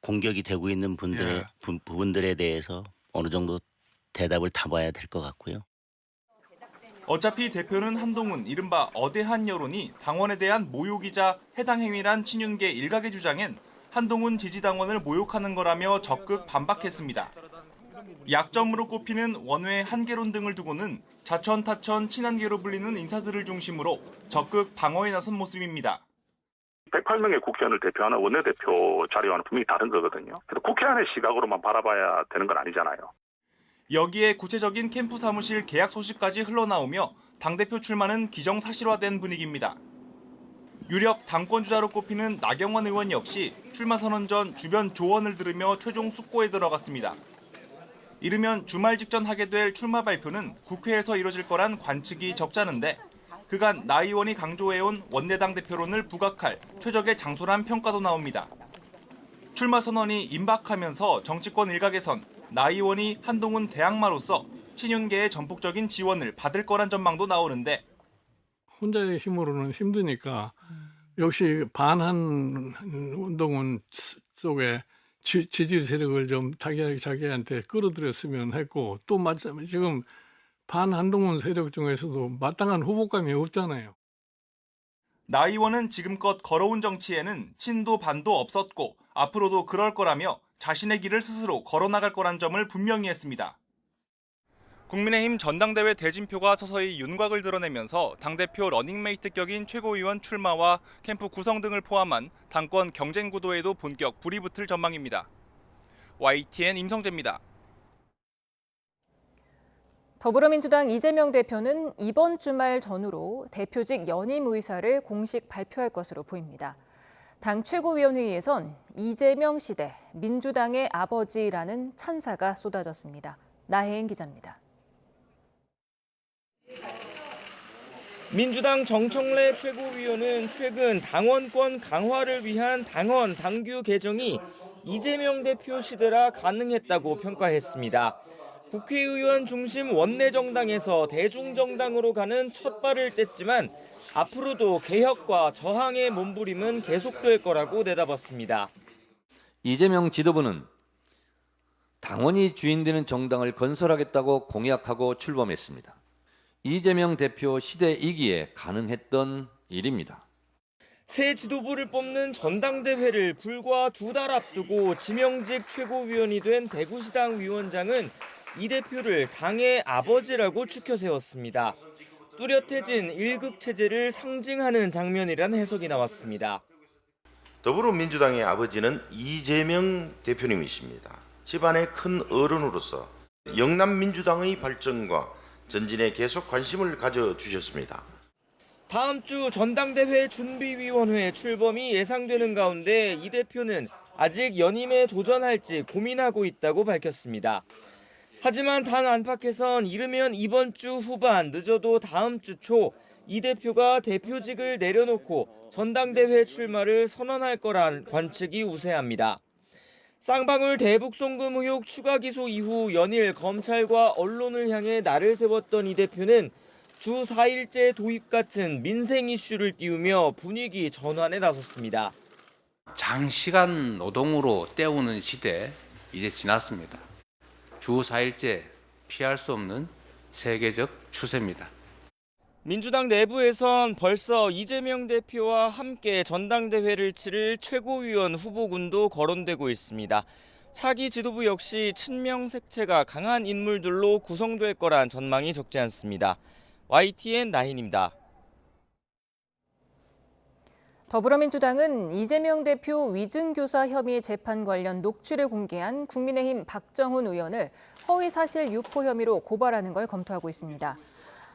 공격이 되고 있는 부분들에 대해서 어느 정도 대답을 담아야 될 것 같고요. 어차피 대표는 한동훈 이른바 어대한 여론이 당원에 대한 모욕이자 해당 행위란 친윤계 일각의 주장엔 한동훈 지지당원을 모욕하는 거라며 적극 반박했습니다. 약점으로 꼽히는 원외 한계론 등을 두고는 자천, 타천, 친한계로 불리는 인사들을 중심으로 적극 방어에 나선 모습입니다. 108명의 국회의원을 대표하는 원내대표 자리와는 분명히 다른 거거든요. 그래서 국회의원의 시각으로만 바라봐야 되는 건 아니잖아요. 여기에 구체적인 캠프 사무실 계약 소식까지 흘러나오며 당대표 출마는 기정사실화된 분위기입니다. 유력 당권주자로 꼽히는 나경원 의원 역시 출마 선언 전 주변 조언을 들으며 최종 숙고에 들어갔습니다. 이르면 주말 직전 하게 될 출마 발표는 국회에서 이뤄질 거란 관측이 적잖은데 그간 나 의원이 강조해온 원내당 대표론을 부각할 최적의 장소란 평가도 나옵니다. 출마 선언이 임박하면서 정치권 일각에선 나 의원이 한동훈 대항마로서 친윤계의 전폭적인 지원을 받을 거란 전망도 나오는데 혼자의 힘으로는 힘드니까 역시 반한 운동은 쪽에 지지 세력을 좀 자기한테 끌어들였으면 했고 또 지금 반한동훈 세력 중에서도 마땅한 후보감이 없잖아요. 나 의원은 지금껏 걸어온 정치에는 친도 반도 없었고 앞으로도 그럴 거라며 자신의 길을 스스로 걸어나갈 거란 점을 분명히 했습니다. 국민의힘 전당대회 대진표가 서서히 윤곽을 드러내면서 당대표 러닝메이트 격인 최고위원 출마와 캠프 구성 등을 포함한 당권 경쟁 구도에도 본격 불이 붙을 전망입니다. YTN 임성재입니다. 더불어민주당 이재명 대표는 이번 주말 전후로 대표직 연임 의사를 공식 발표할 것으로 보입니다. 당 최고위원회의에선 이재명 시대 민주당의 아버지라는 찬사가 쏟아졌습니다. 나혜인 기자입니다. 민주당 정청래 최고위원은 최근 당원권 강화를 위한 당헌 당규 개정이 이재명 대표 시대라 가능했다고 평가했습니다. 국회의원 중심 원내정당에서 대중정당으로 가는 첫 발을 뗐지만 앞으로도 개혁과 저항의 몸부림은 계속될 거라고 내다봤습니다. 이재명 지도부는 당원이 주인되는 정당을 건설하겠다고 공약하고 출범했습니다. 이재명 대표 시대이기에 가능했던 일입니다. 새 지도부를 뽑는 전당대회를 불과 2달 앞두고 지명직 최고위원이 된 대구시당 위원장은 이 대표를 당의 아버지라고 추켜 세웠습니다. 뚜렷해진 일극 체제를 상징하는 장면이란 해석이 나왔습니다. 더불어민주당의 아버지는 이재명 대표님이십니다. 집안의 큰 어른으로서 영남민주당의 발전과 전진에 계속 관심을 가져주셨습니다. 다음 주 전당대회 준비위원회 출범이 예상되는 가운데 이 대표는 아직 연임에 도전할지 고민하고 있다고 밝혔습니다. 하지만 당 안팎에선 이르면 이번 주 후반 늦어도 다음 주 초 이 대표가 대표직을 내려놓고 전당대회 출마를 선언할 거란 관측이 우세합니다. 쌍방울 대북 송금 의혹 추가 기소 이후 연일 검찰과 언론을 향해 날을 세웠던 이 대표는 주 4일제 도입 같은 민생 이슈를 띄우며 분위기 전환에 나섰습니다. 장시간 노동으로 때우는 시대 이제 지났습니다. 주 4일제 피할 수 없는 세계적 추세입니다. 민주당 내부에선 벌써 이재명 대표와 함께 전당대회를 치를 최고위원 후보군도 거론되고 있습니다. 차기 지도부 역시 친명 색채가 강한 인물들로 구성될 거란 전망이 적지 않습니다. YTN 나인입니다. 더불어민주당은 이재명 대표 위증교사 혐의 재판 관련 녹취를 공개한 국민의힘 박정훈 의원을 허위사실 유포 혐의로 고발하는 걸 검토하고 있습니다.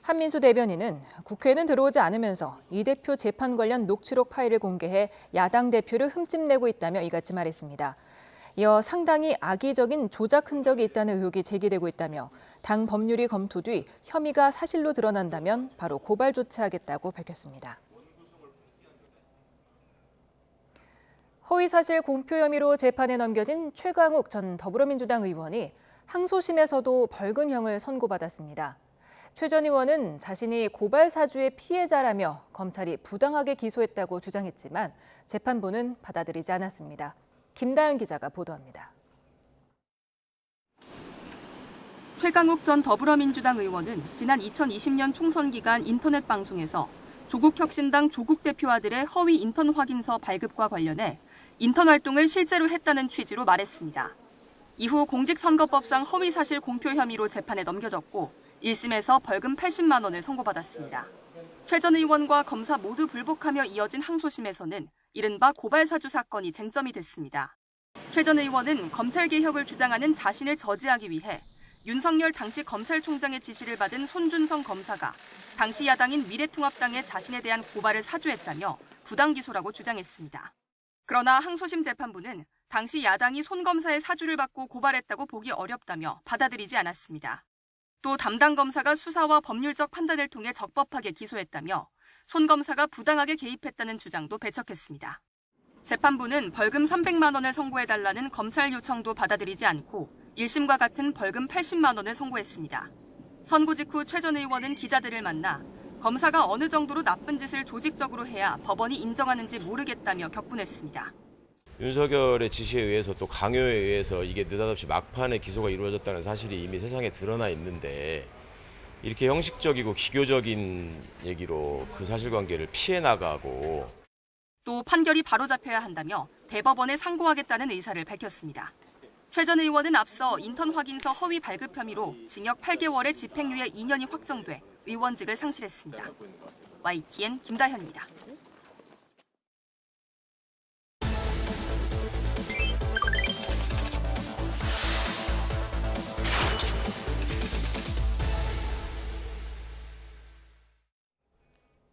한민수 대변인은 국회에는 들어오지 않으면서 이 대표 재판 관련 녹취록 파일을 공개해 야당 대표를 흠집내고 있다며 이같이 말했습니다. 이어 상당히 악의적인 조작 흔적이 있다는 의혹이 제기되고 있다며 당 법률이 검토 뒤 혐의가 사실로 드러난다면 바로 고발 조치하겠다고 밝혔습니다. 허위사실 공표 혐의로 재판에 넘겨진 최강욱 전 더불어민주당 의원이 항소심에서도 벌금형을 선고받았습니다. 최 전 의원은 자신이 고발 사주의 피해자라며 검찰이 부당하게 기소했다고 주장했지만 재판부는 받아들이지 않았습니다. 김다연 기자가 보도합니다. 최강욱 전 더불어민주당 의원은 지난 2020년 총선 기간 인터넷 방송에서 조국혁신당 조국 대표 아들의 허위 인턴 확인서 발급과 관련해 인턴 활동을 실제로 했다는 취지로 말했습니다. 이후 공직선거법상 허위사실 공표 혐의로 재판에 넘겨졌고 1심에서 벌금 80만 원을 선고받았습니다. 최 전 의원과 검사 모두 불복하며 이어진 항소심에서는 이른바 고발사주 사건이 쟁점이 됐습니다. 최 전 의원은 검찰개혁을 주장하는 자신을 저지하기 위해 윤석열 당시 검찰총장의 지시를 받은 손준성 검사가 당시 야당인 미래통합당에 자신에 대한 고발을 사주했다며 부당기소라고 주장했습니다. 그러나 항소심 재판부는 당시 야당이 손 검사의 사주를 받고 고발했다고 보기 어렵다며 받아들이지 않았습니다. 또 담당 검사가 수사와 법률적 판단을 통해 적법하게 기소했다며 손 검사가 부당하게 개입했다는 주장도 배척했습니다. 재판부는 벌금 300만 원을 선고해달라는 검찰 요청도 받아들이지 않고 1심과 같은 벌금 80만 원을 선고했습니다. 선고 직후 최 전 의원은 기자들을 만나 검사가 어느 정도로 나쁜 짓을 조직적으로 해야 법원이 인정하는지 모르겠다며 격분했습니다. 윤석열의 지시에 의해서 또 강요에 의해서 이게 느닷없이 막판에 기소가 이루어졌다는 사실이 이미 세상에 드러나 있는데 이렇게 형식적이고 기교적인 얘기로 그 사실관계를 피해 나가고 또 판결이 바로잡혀야 한다며 대법원에 상고하겠다는 의사를 밝혔습니다. 최 전 의원은 앞서 인턴 확인서 허위 발급 혐의로 징역 8개월의 집행유예 2년이 확정돼 의원직을 상실했습니다. YTN 김다현입니다.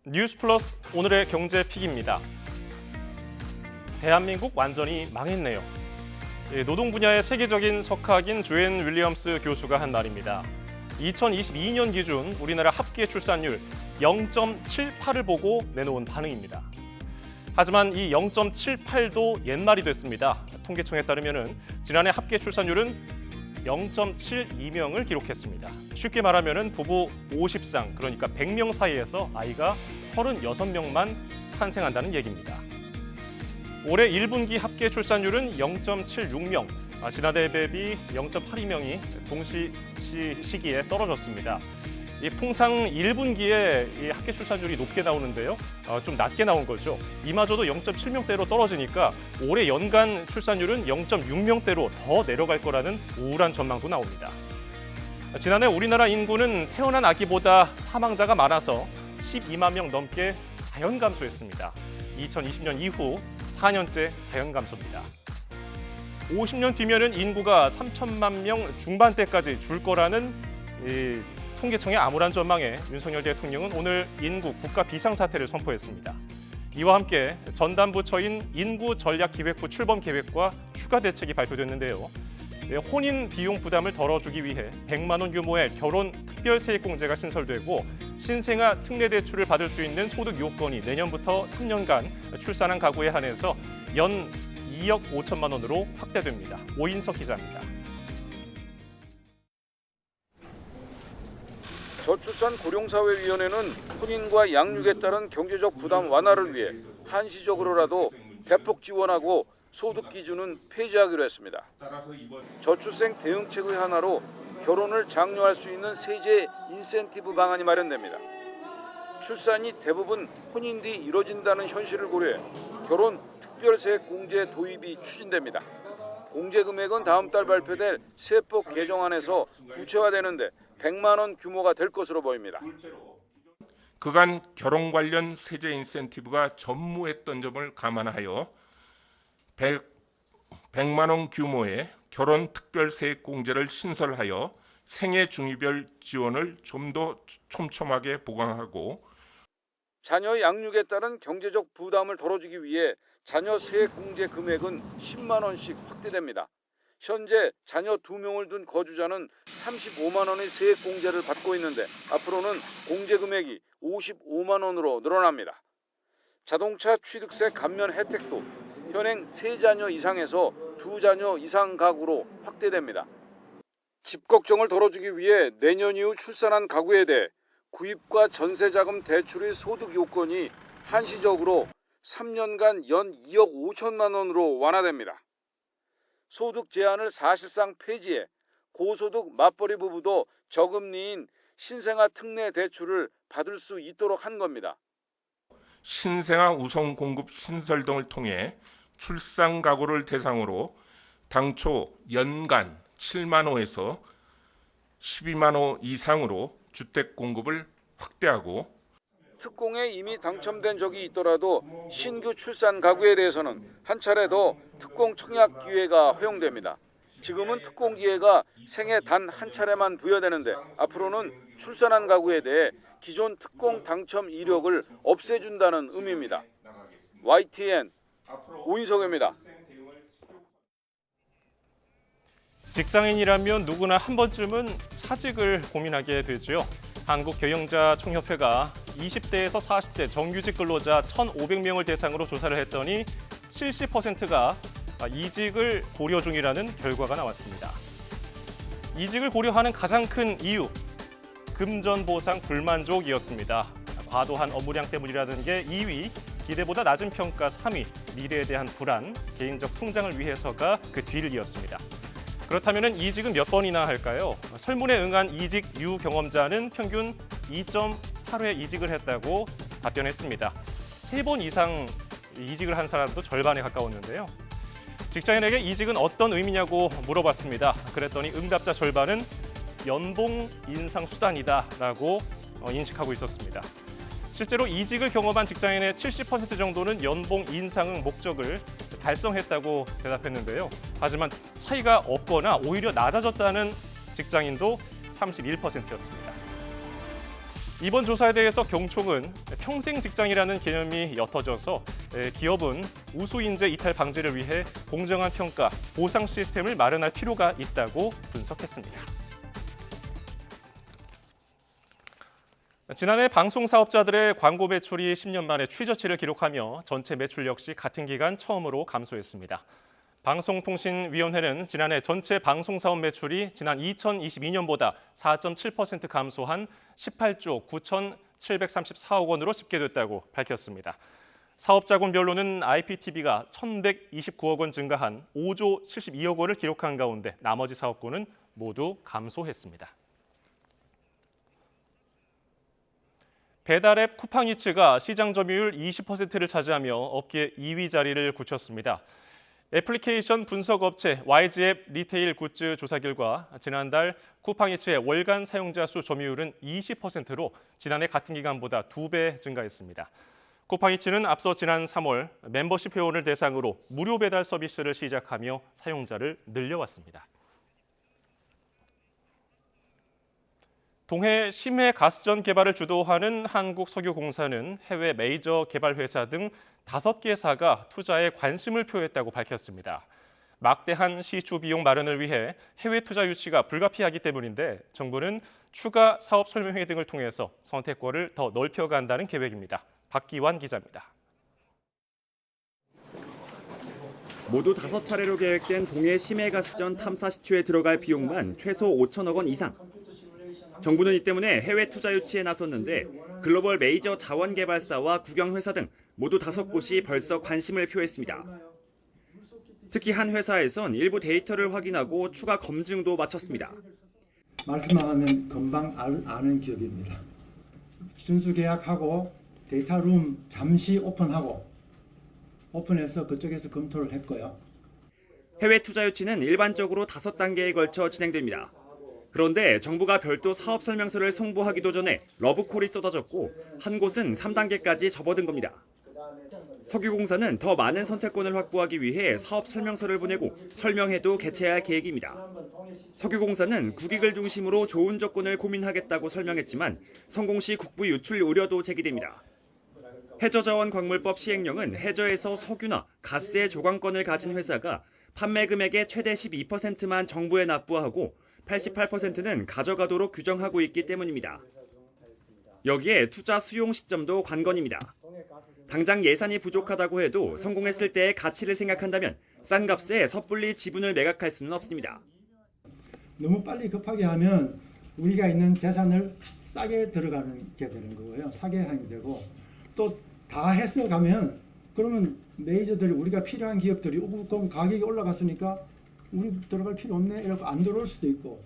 뉴스 플러스 오늘의 경제 픽입니다. 대한민국 완전히 망했네요. 노동 분야의 세계적인 석학인 조앤 윌리엄스 교수가 한 말입니다. 2022년 기준 우리나라 합계 출산율 0.78을 보고 내놓은 반응입니다. 하지만 이 0.78도 옛말이 됐습니다. 통계청에 따르면 지난해 합계 출산율은 0.72명을 기록했습니다. 쉽게 말하면 부부 50쌍, 그러니까 100명 사이에서 아이가 36명만 탄생한다는 얘기입니다. 올해 1분기 합계 출산율은 0.76명, 지난해 대비 0.82명이 동시 시기에 떨어졌습니다. 통상 1분기에 이 합계 출산율이 높게 나오는데요. 좀 낮게 나온 거죠. 이마저도 0.7명대로 떨어지니까 올해 연간 출산율은 0.6명대로 더 내려갈 거라는 우울한 전망도 나옵니다. 지난해 우리나라 인구는 태어난 아기보다 사망자가 많아서 12만 명 넘게 자연 감소했습니다. 2020년 이후 4년째 자연 감소입니다. 50년 뒤면은 인구가 3천만 명 중반대까지 줄 거라는 통계청의 암울한 전망에 윤석열 대통령은 오늘 인구 국가 비상사태를 선포했습니다. 이와 함께 전담부처인 인구전략기획부 출범 계획과 추가 대책이 발표됐는데요. 혼인 비용 부담을 덜어주기 위해 100만 원 규모의 결혼 특별세액공제가 신설되고 신생아 특례대출을 받을 수 있는 소득 요건이 내년부터 3년간 출산한 가구에 한해서 연 2억 5천만 원으로 확대됩니다. 오인석 기자입니다. 저출산 고령사회위원회는 혼인과 양육에 따른 경제적 부담 완화를 위해 한시적으로라도 대폭 지원하고 소득 기준은 폐지하기로 했습니다. 저출생 대응책의 하나로 결혼을 장려할 수 있는 세제 인센티브 방안이 마련됩니다. 출산이 대부분 혼인 뒤 이뤄진다는 현실을 고려해 결혼 특별세액 공제 도입이 추진됩니다. 공제 금액은 다음 달 발표될 세법 개정안에서 구체화되는데 100만 원 규모가 될 것으로 보입니다. 그간 결혼 관련 세제 인센티브가 전무했던 점을 감안하여 100만 원 규모의 결혼 특별세액 공제를 신설하여 생애 중위별 지원을 좀 더 촘촘하게 보강하고 자녀 양육에 따른 경제적 부담을 덜어주기 위해 자녀 세액 공제 금액은 10만 원씩 확대됩니다. 현재 자녀 2명을 둔 거주자는 35만 원의 세액 공제를 받고 있는데 앞으로는 공제 금액이 55만 원으로 늘어납니다. 자동차 취득세 감면 혜택도 현행 3자녀 이상에서 2자녀 이상 가구로 확대됩니다. 집 걱정을 덜어주기 위해 내년 이후 출산한 가구에 대해 구입과 전세자금 대출의 소득 요건이 한시적으로 3년간 연 2억 5천만 원으로 완화됩니다. 소득 제한을 사실상 폐지해 고소득 맞벌이 부부도 저금리인 신생아 특례 대출을 받을 수 있도록 한 겁니다. 신생아 우선 공급 신설 등을 통해 출산 가구를 대상으로 당초 연간 7만 호에서 12만 호 이상으로 주택 공급을 확대하고 특공에 이미 당첨된 적이 있더라도 신규 출산 가구에 대해서는 한 차례 더 특공 청약 기회가 허용됩니다. 지금은 특공 기회가 생애 단 한 차례만 부여되는데 앞으로는 출산한 가구에 대해 기존 특공 당첨 이력을 없애준다는 의미입니다. YTN 오인석입니다. 직장인이라면 누구나 한 번쯤은 사직을 고민하게 되죠. 한국경영자총협회가 20대에서 40대 정규직 근로자 1,500명을 대상으로 조사를 했더니 70%가 이직을 고려 중이라는 결과가 나왔습니다. 이직을 고려하는 가장 큰 이유, 금전보상 불만족이었습니다. 과도한 업무량 때문이라는 게 2위, 기대보다 낮은 평가 3위, 미래에 대한 불안, 개인적 성장을 위해서가 그 뒤를 이었습니다. 그렇다면 이직은 몇 번이나 할까요? 설문에 응한 이직 유경험자는 평균 2.8회 이직을 했다고 답변했습니다. 3번 이상 이직을 한 사람도 절반에 가까웠는데요. 직장인에게 이직은 어떤 의미냐고 물어봤습니다. 그랬더니 응답자 절반은 연봉 인상 수단이다라고 인식하고 있었습니다. 실제로 이직을 경험한 직장인의 70% 정도는 연봉 인상 목적을 달성했다고 대답했는데요. 하지만 차이가 없거나 오히려 낮아졌다는 직장인도 31%였습니다. 이번 조사에 대해서 경총은 평생 직장이라는 개념이 옅어져서 기업은 우수 인재 이탈 방지를 위해 공정한 평가, 보상 시스템을 마련할 필요가 있다고 분석했습니다. 지난해 방송 사업자들의 광고 매출이 10년 만에 최저치를 기록하며 전체 매출 역시 같은 기간 처음으로 감소했습니다. 방송통신위원회는 지난해 전체 방송사업 매출이 지난 2022년보다 4.7% 감소한 18조 9,734억 원으로 집계됐다고 밝혔습니다. 사업자군별로는 IPTV가 1,129억 원 증가한 5조 72억 원을 기록한 가운데 나머지 사업군은 모두 감소했습니다. 배달앱 쿠팡이츠가 시장 점유율 20%를 차지하며 업계 2위 자리를 굳혔습니다. 애플리케이션 분석업체 YG앱 리테일 굿즈 조사 결과 지난달 쿠팡이츠의 월간 사용자 수 점유율은 20%로 지난해 같은 기간보다 2배 증가했습니다. 쿠팡이츠는 앞서 지난 3월 멤버십 회원을 대상으로 무료 배달 서비스를 시작하며 사용자를 늘려왔습니다. 동해 심해 가스전 개발을 주도하는 한국석유공사는 해외 메이저 개발 회사 등 5개사가 투자에 관심을 표했다고 밝혔습니다. 막대한 시추 비용 마련을 위해 해외 투자 유치가 불가피하기 때문인데 정부는 추가 사업 설명회 등을 통해서 선택권을 더 넓혀간다는 계획입니다. 박기환 기자입니다. 모두 5차례로 계획된 동해 심해가스전 탐사 시추에 들어갈 비용만 최소 5천억 원 이상. 정부는 이 때문에 해외 투자 유치에 나섰는데 글로벌 메이저 자원 개발사와 국영회사 등 모두 5곳이 벌써 관심을 표했습니다. 특히 한 회사에선 일부 데이터를 확인하고 추가 검증도 마쳤습니다. 말씀만 하면 금방 아는 기업입니다. 준수 계약하고 데이터룸 잠시 오픈해서 그쪽에서 검토를 했고요. 해외 투자 유치는 일반적으로 5단계에 걸쳐 진행됩니다. 그런데 정부가 별도 사업 설명서를 송부하기도 전에 러브콜이 쏟아졌고 한 곳은 3단계까지 접어든 겁니다. 석유공사는 더 많은 선택권을 확보하기 위해 사업 설명서를 보내고 설명회도 개최할 계획입니다. 석유공사는 국익을 중심으로 좋은 조건을 고민하겠다고 설명했지만 성공 시 국부 유출 우려도 제기됩니다. 해저자원광물법 시행령은 해저에서 석유나 가스의 조광권을 가진 회사가 판매 금액의 최대 12%만 정부에 납부하고 88%는 가져가도록 규정하고 있기 때문입니다. 여기에 투자 수용 시점도 관건입니다. 당장 예산이 부족하다고 해도 성공했을 때의 가치를 생각한다면 싼 값에 섣불리 지분을 매각할 수는 없습니다. 너무 빨리 급하게 하면 우리가 있는 재산을 싸게 들어가는 게 되는 거고요. 싸게 하게 되고 또 다 해서 가면 그러면 메이저들이 우리가 필요한 기업들이 그럼 가격이 올라갔으니까 우리 들어갈 필요 없네 이러고 안 들어올 수도 있고.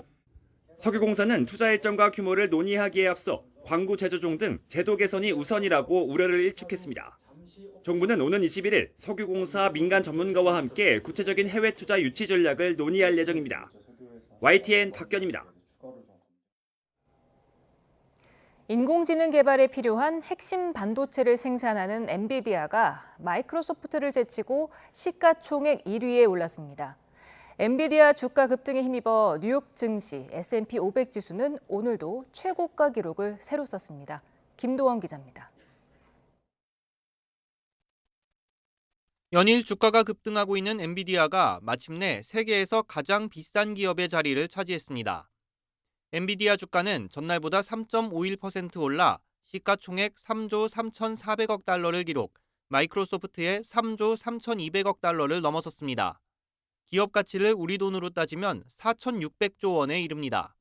석유공사는 투자 일정과 규모를 논의하기에 앞서 광구 제조종 등 제도 개선이 우선이라고 우려를 일축했습니다. 정부는 오는 21일 석유공사 민간 전문가와 함께 구체적인 해외 투자 유치 전략을 논의할 예정입니다. YTN 박견입니다. 인공지능 개발에 필요한 핵심 반도체를 생산하는 엔비디아가 마이크로소프트를 제치고 시가총액 1위에 올랐습니다. 엔비디아 주가 급등에 힘입어 뉴욕 증시 S&P 500 지수는 오늘도 최고가 기록을 새로 썼습니다. 김도원 기자입니다. 연일 주가가 급등하고 있는 엔비디아가 마침내 세계에서 가장 비싼 기업의 자리를 차지했습니다. 엔비디아 주가는 전날보다 3.51% 올라 시가총액 3조 3,400억 달러를 기록, 마이크로소프트의 3조 3,200억 달러를 넘어섰습니다. 기업 가치를 우리 돈으로 따지면 4,600조 원에 이릅니다.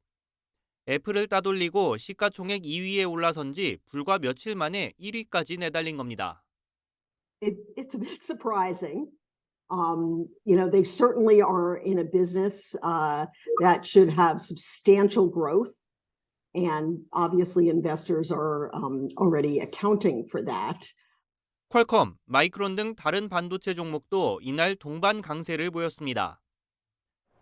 애플을 따돌리고 시가총액 2위에 올라선 지 불과 며칠 만에 1위까지 내달린 겁니다. It's a bit surprising. They certainly are in a business that should have substantial growth, and obviously investors are already accounting for that. 퀄컴, 마이크론 등 다른 반도체 종목도 이날 동반 강세를 보였습니다.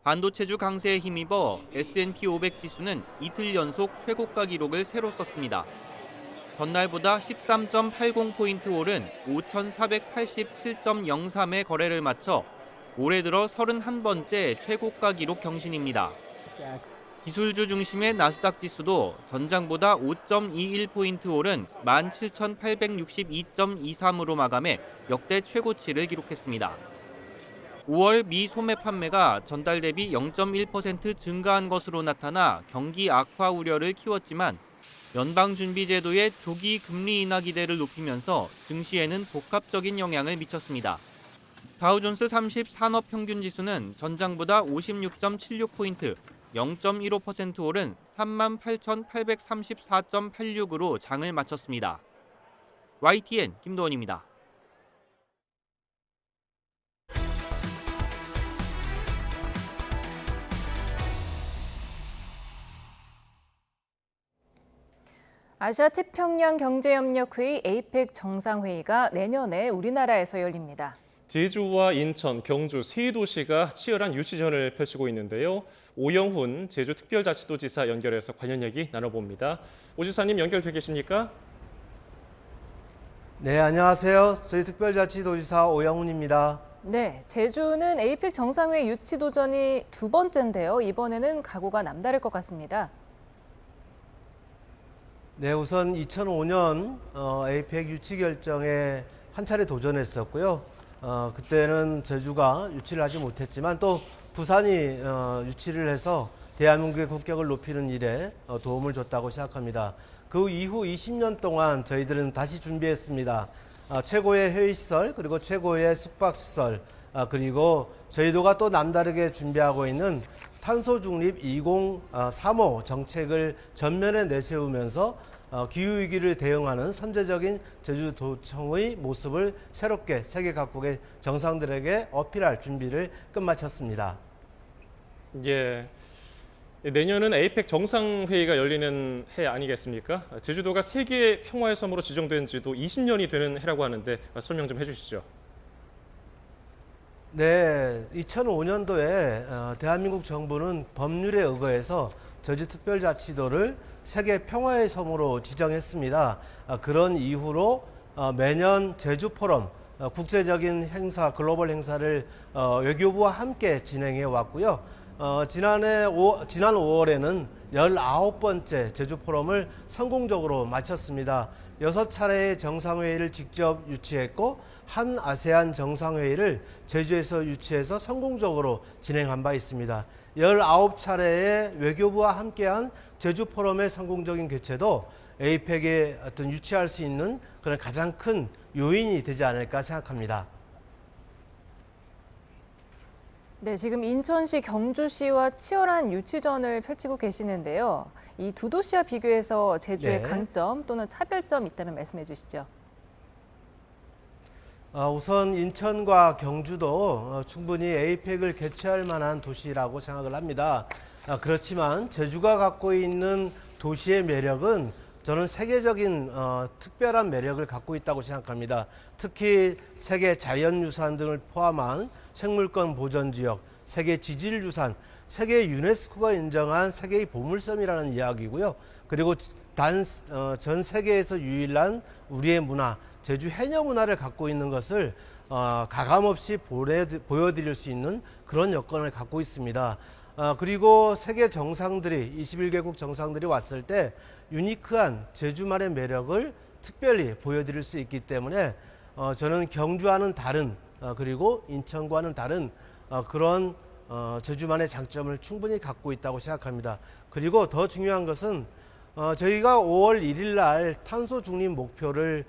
반도체주 강세에 힘입어 S&P 500 지수는 이틀 연속 최고가 기록을 새로 썼습니다. 전날보다 13.80포인트 오른 5,487.03의 거래를 마쳐 올해 들어 31번째 최고가 기록 경신입니다. 기술주 중심의 나스닥 지수도 전장보다 5.21포인트 오른 17,862.23으로 마감해 역대 최고치를 기록했습니다. 5월 미 소매 판매가 전달 대비 0.1% 증가한 것으로 나타나 경기 악화 우려를 키웠지만 연방준비제도의 조기 금리 인하 기대를 높이면서 증시에는 복합적인 영향을 미쳤습니다. 다우존스 30 산업평균지수는 전장보다 56.76포인트, 0.15% 오른 38,834.86으로 장을 마쳤습니다. YTN 김도원입니다. 아시아태평양 경제협력회의 APEC 정상회의가 내년에 우리나라에서 열립니다. 제주와 인천, 경주 세 도시가 치열한 유치전을 펼치고 있는데요. 오영훈 제주특별자치도지사 연결해서 관련 얘기 나눠봅니다. 오 지사님 연결돼 계십니까? 네, 안녕하세요. 저희 특별자치도지사 오영훈입니다. 네, 제주는 APEC 정상회의 유치 도전이 두 번째인데요. 이번에는 각오가 남다를 것 같습니다. 네, 우선 2005년 APEC 유치 결정에 한 차례 도전했었고요. 그때는 제주가 유치를 하지 못했지만 또 부산이 유치를 해서 대한민국의 국격을 높이는 일에 도움을 줬다고 생각합니다. 그 이후 20년 동안 저희들은 다시 준비했습니다. 최고의 회의시설, 그리고 최고의 숙박시설, 그리고 저희도가 또 남다르게 준비하고 있는 탄소중립 2035 정책을 전면에 내세우면서 기후위기를 대응하는 선제적인 제주도청의 모습을 새롭게 세계 각국의 정상들에게 어필할 준비를 끝마쳤습니다. 예, 내년은 APEC 정상회의가 열리는 해 아니겠습니까? 제주도가 세계 평화의 섬으로 지정된 지도 20년이 되는 해라고 하는데 설명 좀 해주시죠. 네, 2005년도에 대한민국 정부는 법률에 의거해서 제주특별자치도를 세계 평화의 섬으로 지정했습니다. 그런 이후로 매년 제주포럼, 국제적인 행사, 글로벌 행사를 외교부와 함께 진행해 왔고요. 지난 5월에는 19번째 제주 포럼을 성공적으로 마쳤습니다. 6차례의 정상회의를 직접 유치했고 한 아세안 정상회의를 제주에서 유치해서 성공적으로 진행한 바 있습니다. 19차례의 외교부와 함께한 제주 포럼의 성공적인 개최도 에이펙에 어떤 유치할 수 있는 그런 가장 큰 요인이 되지 않을까 생각합니다. 네, 지금 인천시, 경주시와 치열한 유치전을 펼치고 계시는데요. 이 두 도시와 비교해서 제주의 네. 강점 또는 차별점 있다면 말씀해 주시죠. 우선 인천과 경주도 충분히 에이펙을 개최할 만한 도시라고 생각을 합니다. 그렇지만 제주가 갖고 있는 도시의 매력은 저는 세계적인 특별한 매력을 갖고 있다고 생각합니다. 특히 세계 자연유산 등을 포함한 생물권 보전지역, 세계 지질유산, 세계 유네스코가 인정한 세계의 보물섬이라는 이야기고요. 그리고 전 세계에서 유일한 우리의 문화, 제주 해녀 문화를 갖고 있는 것을 가감없이 보여드릴 수 있는 그런 여건을 갖고 있습니다. 그리고 세계 정상들이 21개국 정상들이 왔을 때 유니크한 제주만의 매력을 특별히 보여드릴 수 있기 때문에 저는 경주와는 다른 그리고 인천과는 다른 그런 제주만의 장점을 충분히 갖고 있다고 생각합니다. 그리고 더 중요한 것은 저희가 5월 1일 날 탄소 중립 목표를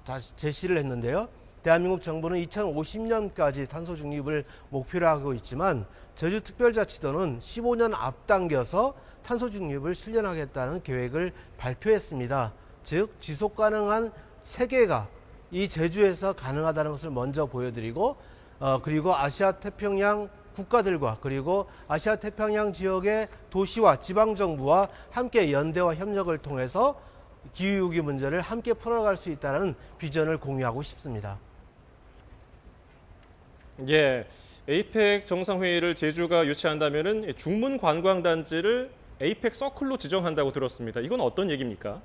다시 제시를 했는데요. 대한민국 정부는 2050년까지 탄소 중립을 목표로 하고 있지만 제주특별자치도는 15년 앞당겨서 탄소 중립을 실현하겠다는 계획을 발표했습니다. 즉 지속 가능한 세계가 이 제주에서 가능하다는 것을 먼저 보여드리고 그리고 아시아 태평양 국가들과 그리고 아시아 태평양 지역의 도시와 지방정부와 함께 연대와 협력을 통해서 기후위기 문제를 함께 풀어갈 수 있다는 비전을 공유하고 싶습니다. 예, 에이펙 정상회의를 제주가 유치한다면은 중문 관광단지를 에이펙 서클로 지정한다고 들었습니다. 이건 어떤 얘기입니까?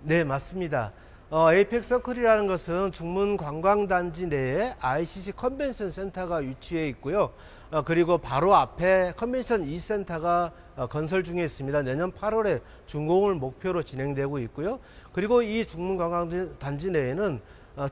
네, 맞습니다. 에이펙 서클이라는 것은 중문 관광단지 내에 ICC 컨벤션 센터가 위치해 있고요. 그리고 바로 앞에 컨벤션 2센터가 건설 중에 있습니다. 내년 8월에 준공을 목표로 진행되고 있고요. 그리고 이 중문 관광단지 내에는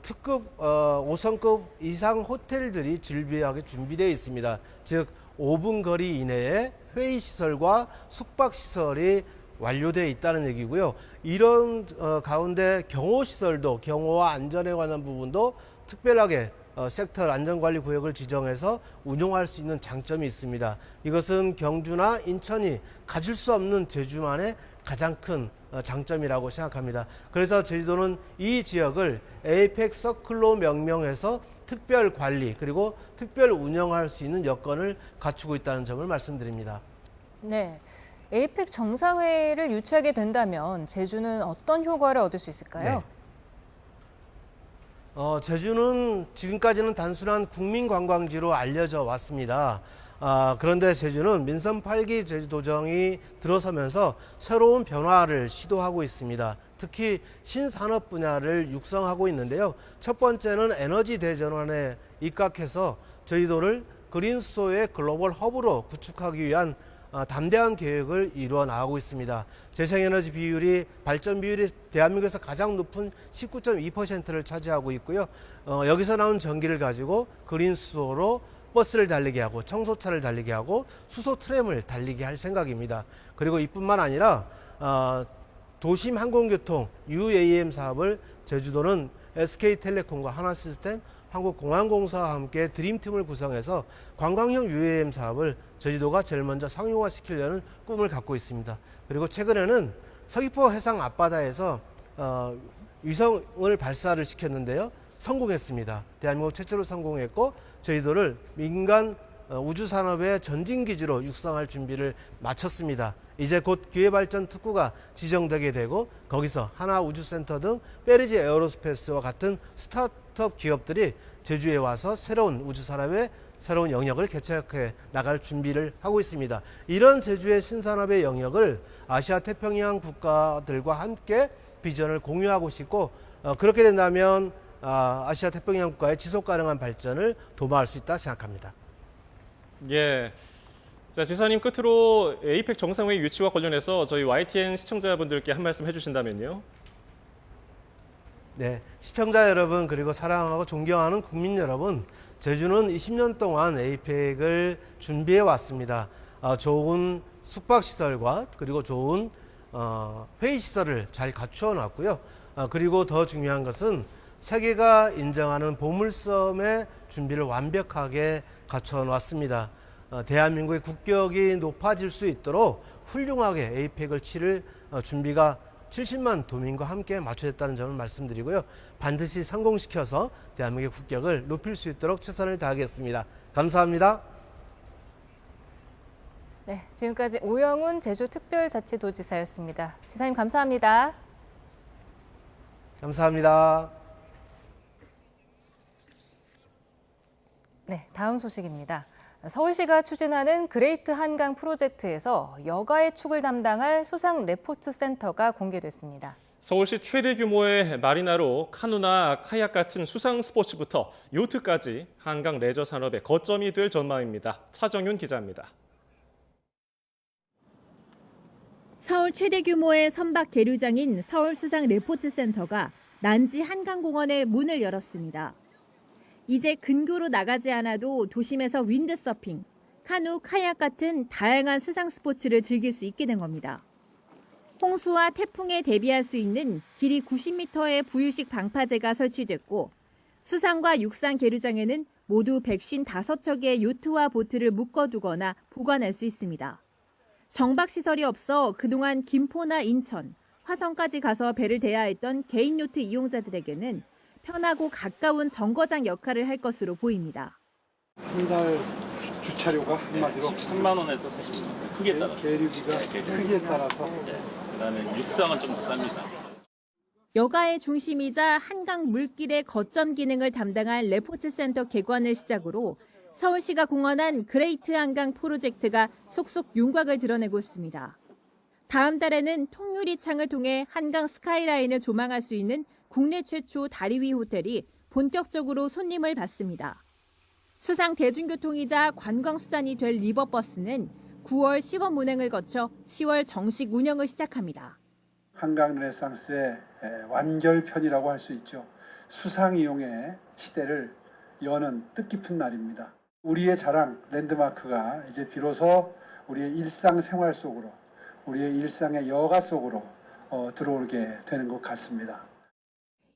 특급 5성급 이상 호텔들이 질비하게 준비되어 있습니다. 즉 5분 거리 이내에 회의시설과 숙박시설이 완료되어 있다는 얘기고요. 이런 가운데 경호시설도 경호와 안전에 관한 부분도 특별하게 섹터 안전관리구역을 지정해서 운용할 수 있는 장점이 있습니다. 이것은 경주나 인천이 가질 수 없는 제주만의 가장 큰 장점이라고 생각합니다. 그래서 제주도는 이 지역을 에이펙 서클로 명명해서 특별 관리 그리고 특별 운영할 수 있는 여건을 갖추고 있다는 점을 말씀드립니다. 네, 에이펙 정상회의를 유치하게 된다면 제주는 어떤 효과를 얻을 수 있을까요? 네. 제주는 지금까지는 단순한 국민관광지로 알려져 왔습니다. 그런데 제주는 민선 8기 제주도정이 들어서면서 새로운 변화를 시도하고 있습니다. 특히 신산업 분야를 육성하고 있는데요. 첫 번째는 에너지 대전환에 입각해서 제주도를 그린수소의 글로벌 허브로 구축하기 위한 담대한 계획을 이루어 나가고 있습니다. 재생에너지 비율이 발전 비율이 대한민국에서 가장 높은 19.2%를 차지하고 있고요. 여기서 나온 전기를 가지고 그린수소로 버스를 달리게 하고 청소차를 달리게 하고 수소 트램을 달리게 할 생각입니다. 그리고 이뿐만 아니라 도심 항공교통 UAM 사업을 제주도는 SK텔레콤과 하나시스템, 한국공항공사와 함께 드림팀을 구성해서 관광형 UAM 사업을 제주도가 제일 먼저 상용화시키려는 꿈을 갖고 있습니다. 그리고 최근에는 서귀포 해상 앞바다에서 위성을 발사를 시켰는데요. 성공했습니다. 대한민국 최초로 성공했고 제주도를 민간 우주산업의 전진기지로 육성할 준비를 마쳤습니다. 이제 곧 기회발전 특구가 지정되게 되고 거기서 하나우주센터 등 페리지 에어로스페이스와 같은 스타트업 기업들이 제주에 와서 새로운 우주산업의 새로운 영역을 개척해 나갈 준비를 하고 있습니다. 이런 제주의 신산업의 영역을 아시아 태평양 국가들과 함께 비전을 공유하고 싶고 그렇게 된다면 아시아 태평양 국가의 지속 가능한 발전을 도모할 수 있다 생각합니다. 예. 자, 지사님 끝으로 에이펙 정상회의 유치와 관련해서 저희 YTN 시청자분들께 한 말씀 해주신다면요. 네, 시청자 여러분 그리고 사랑하고 존경하는 국민 여러분, 제주는 20년 동안 에이펙을 준비해 왔습니다. 좋은 숙박시설과 그리고 좋은 회의시설을 잘 갖추어 놨고요. 그리고 더 중요한 것은 세계가 인정하는 보물섬의 준비를 완벽하게 갖춰 놨습니다. 대한민국의 국격이 높아질 수 있도록 훌륭하게 에이펙을 치를 준비가 70만 도민과 함께 맞춰졌다는 점을 말씀드리고요. 반드시 성공시켜서 대한민국의 국격을 높일 수 있도록 최선을 다하겠습니다. 감사합니다. 네, 지금까지 오영훈 제주특별자치도지사였습니다. 지사님 감사합니다. 감사합니다. 네, 다음 소식입니다. 서울시가 추진하는 그레이트 한강 프로젝트에서 여가의 축을 담당할 수상 레포트 센터가 공개됐습니다. 서울시 최대 규모의 마리나로 카누나 카약 같은 수상 스포츠부터 요트까지 한강 레저 산업의 거점이 될 전망입니다. 차정윤 기자입니다. 서울 최대 규모의 선박 계류장인 서울수상 레포트 센터가 난지 한강공원에 문을 열었습니다. 이제 근교로 나가지 않아도 도심에서 윈드서핑, 카누, 카약 같은 다양한 수상 스포츠를 즐길 수 있게 된 겁니다. 홍수와 태풍에 대비할 수 있는 길이 90m의 부유식 방파제가 설치됐고 수상과 육상 계류장에는 모두 155척의 요트와 보트를 묶어두거나 보관할 수 있습니다. 정박시설이 없어 그동안 김포나 인천, 화성까지 가서 배를 대야 했던 개인 요트 이용자들에게는 편하고 가까운 정거장 역할을 할 것으로 보입니다. 한 달 주차료가 한마디로 3만 원에서 40만 원. 크기에 따라서. 계류비가 크기에 따라서. 그다음에 육상은 좀 더 쌉니다. 여가의 중심이자 한강 물길의 거점 기능을 담당할 레포트 센터 개관을 시작으로 서울시가 공언한 그레이트 한강 프로젝트가 속속 윤곽을 드러내고 있습니다. 다음 달에는 통유리 창을 통해 한강 스카이라인을 조망할 수 있는 국내 최초 다리 위 호텔이 본격적으로 손님을 받습니다. 수상 대중교통이자 관광수단이 될 리버버스는 9월 시범 운행을 거쳐 10월 정식 운영을 시작합니다. 한강 르네상스의 완결편이라고 할 수 있죠. 수상 이용의 시대를 여는 뜻깊은 날입니다. 우리의 자랑 랜드마크가 이제 비로소 우리의 일상생활 속으로, 우리의 일상의 여가 속으로 들어오게 되는 것 같습니다.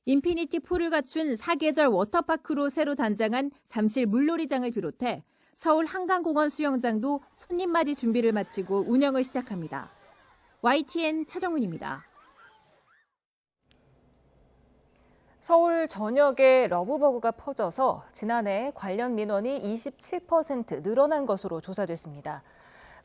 인피니티 풀을 갖춘 사계절 워터파크로 새로 단장한 잠실 물놀이장을 비롯해 서울 한강공원 수영장도 손님 맞이 준비를 마치고 운영을 시작합니다. YTN 차정훈입니다. 서울 전역에 러브버그가 퍼져서 지난해 관련 민원이 27% 늘어난 것으로 조사됐습니다.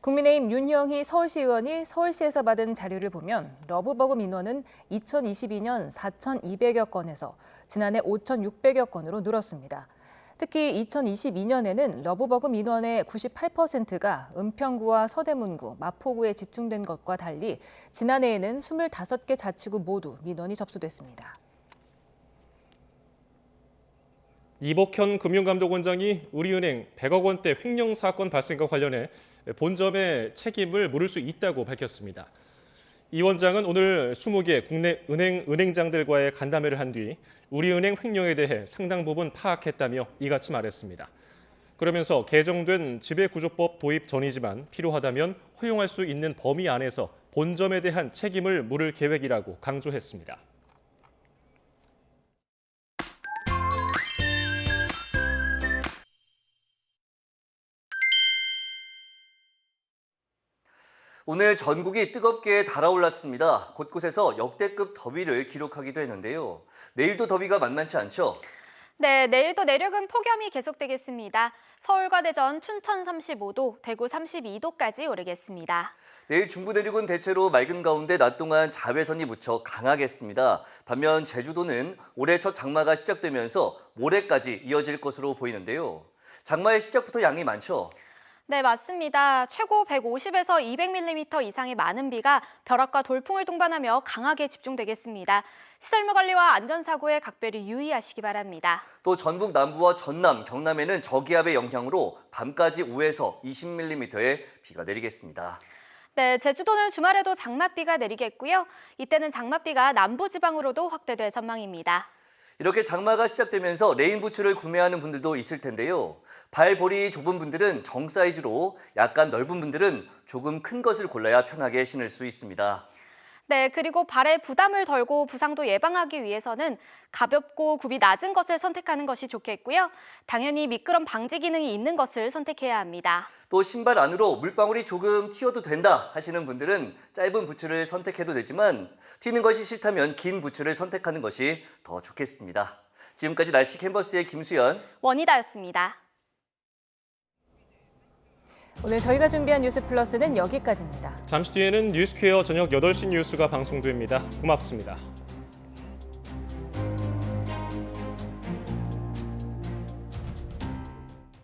국민의힘 윤영희 서울시의원이 서울시에서 받은 자료를 보면 러브버그 민원은 2022년 4,200여 건에서 지난해 5,600여 건으로 늘었습니다. 특히 2022년에는 러브버그 민원의 98%가 은평구와 서대문구, 마포구에 집중된 것과 달리 지난해에는 25개 자치구 모두 민원이 접수됐습니다. 이복현 금융감독원장이 우리은행 100억 원대 횡령 사건 발생과 관련해 본점의 책임을 물을 수 있다고 밝혔습니다. 이 원장은 오늘 20개 국내 은행장들과의 간담회를 한 뒤 우리은행 횡령에 대해 상당 부분 파악했다며 이같이 말했습니다. 그러면서 개정된 지배구조법 도입 전이지만 필요하다면 허용할 수 있는 범위 안에서 본점에 대한 책임을 물을 계획이라고 강조했습니다. 오늘 전국이 뜨겁게 달아올랐습니다. 곳곳에서 역대급 더위를 기록하기도 했는데요. 내일도 더위가 만만치 않죠? 네, 내일도 내륙은 폭염이 계속되겠습니다. 서울과 대전, 춘천 35도, 대구 32도까지 오르겠습니다. 내일 중부 내륙은 대체로 맑은 가운데 낮 동안 자외선이 무척 강하겠습니다. 반면 제주도는 올해 첫 장마가 시작되면서 모레까지 이어질 것으로 보이는데요. 장마의 시작부터 양이 많죠? 네, 맞습니다. 최고 150에서 200mm 이상의 많은 비가 벼락과 돌풍을 동반하며 강하게 집중되겠습니다. 시설물 관리와 안전사고에 각별히 유의하시기 바랍니다. 또 전북 남부와 전남, 경남에는 저기압의 영향으로 밤까지 5에서 20mm의 비가 내리겠습니다. 네, 제주도는 주말에도 장맛비가 내리겠고요. 이때는 장맛비가 남부지방으로도 확대될 전망입니다. 이렇게 장마가 시작되면서 레인부츠를 구매하는 분들도 있을 텐데요. 발볼이 좁은 분들은 정 사이즈로, 약간 넓은 분들은 조금 큰 것을 골라야 편하게 신을 수 있습니다. 네, 그리고 발에 부담을 덜고 부상도 예방하기 위해서는 가볍고 굽이 낮은 것을 선택하는 것이 좋겠고요. 당연히 미끄럼 방지 기능이 있는 것을 선택해야 합니다. 또 신발 안으로 물방울이 조금 튀어도 된다 하시는 분들은 짧은 부츠를 선택해도 되지만 튀는 것이 싫다면 긴 부츠를 선택하는 것이 더 좋겠습니다. 지금까지 날씨 캔버스의 김수연, 원희다였습니다. 오늘 저희가 준비한 뉴스 플러스는 여기까지입니다. 잠시 뒤에는 뉴스퀘어 저녁 8시 뉴스가 방송됩니다. 고맙습니다.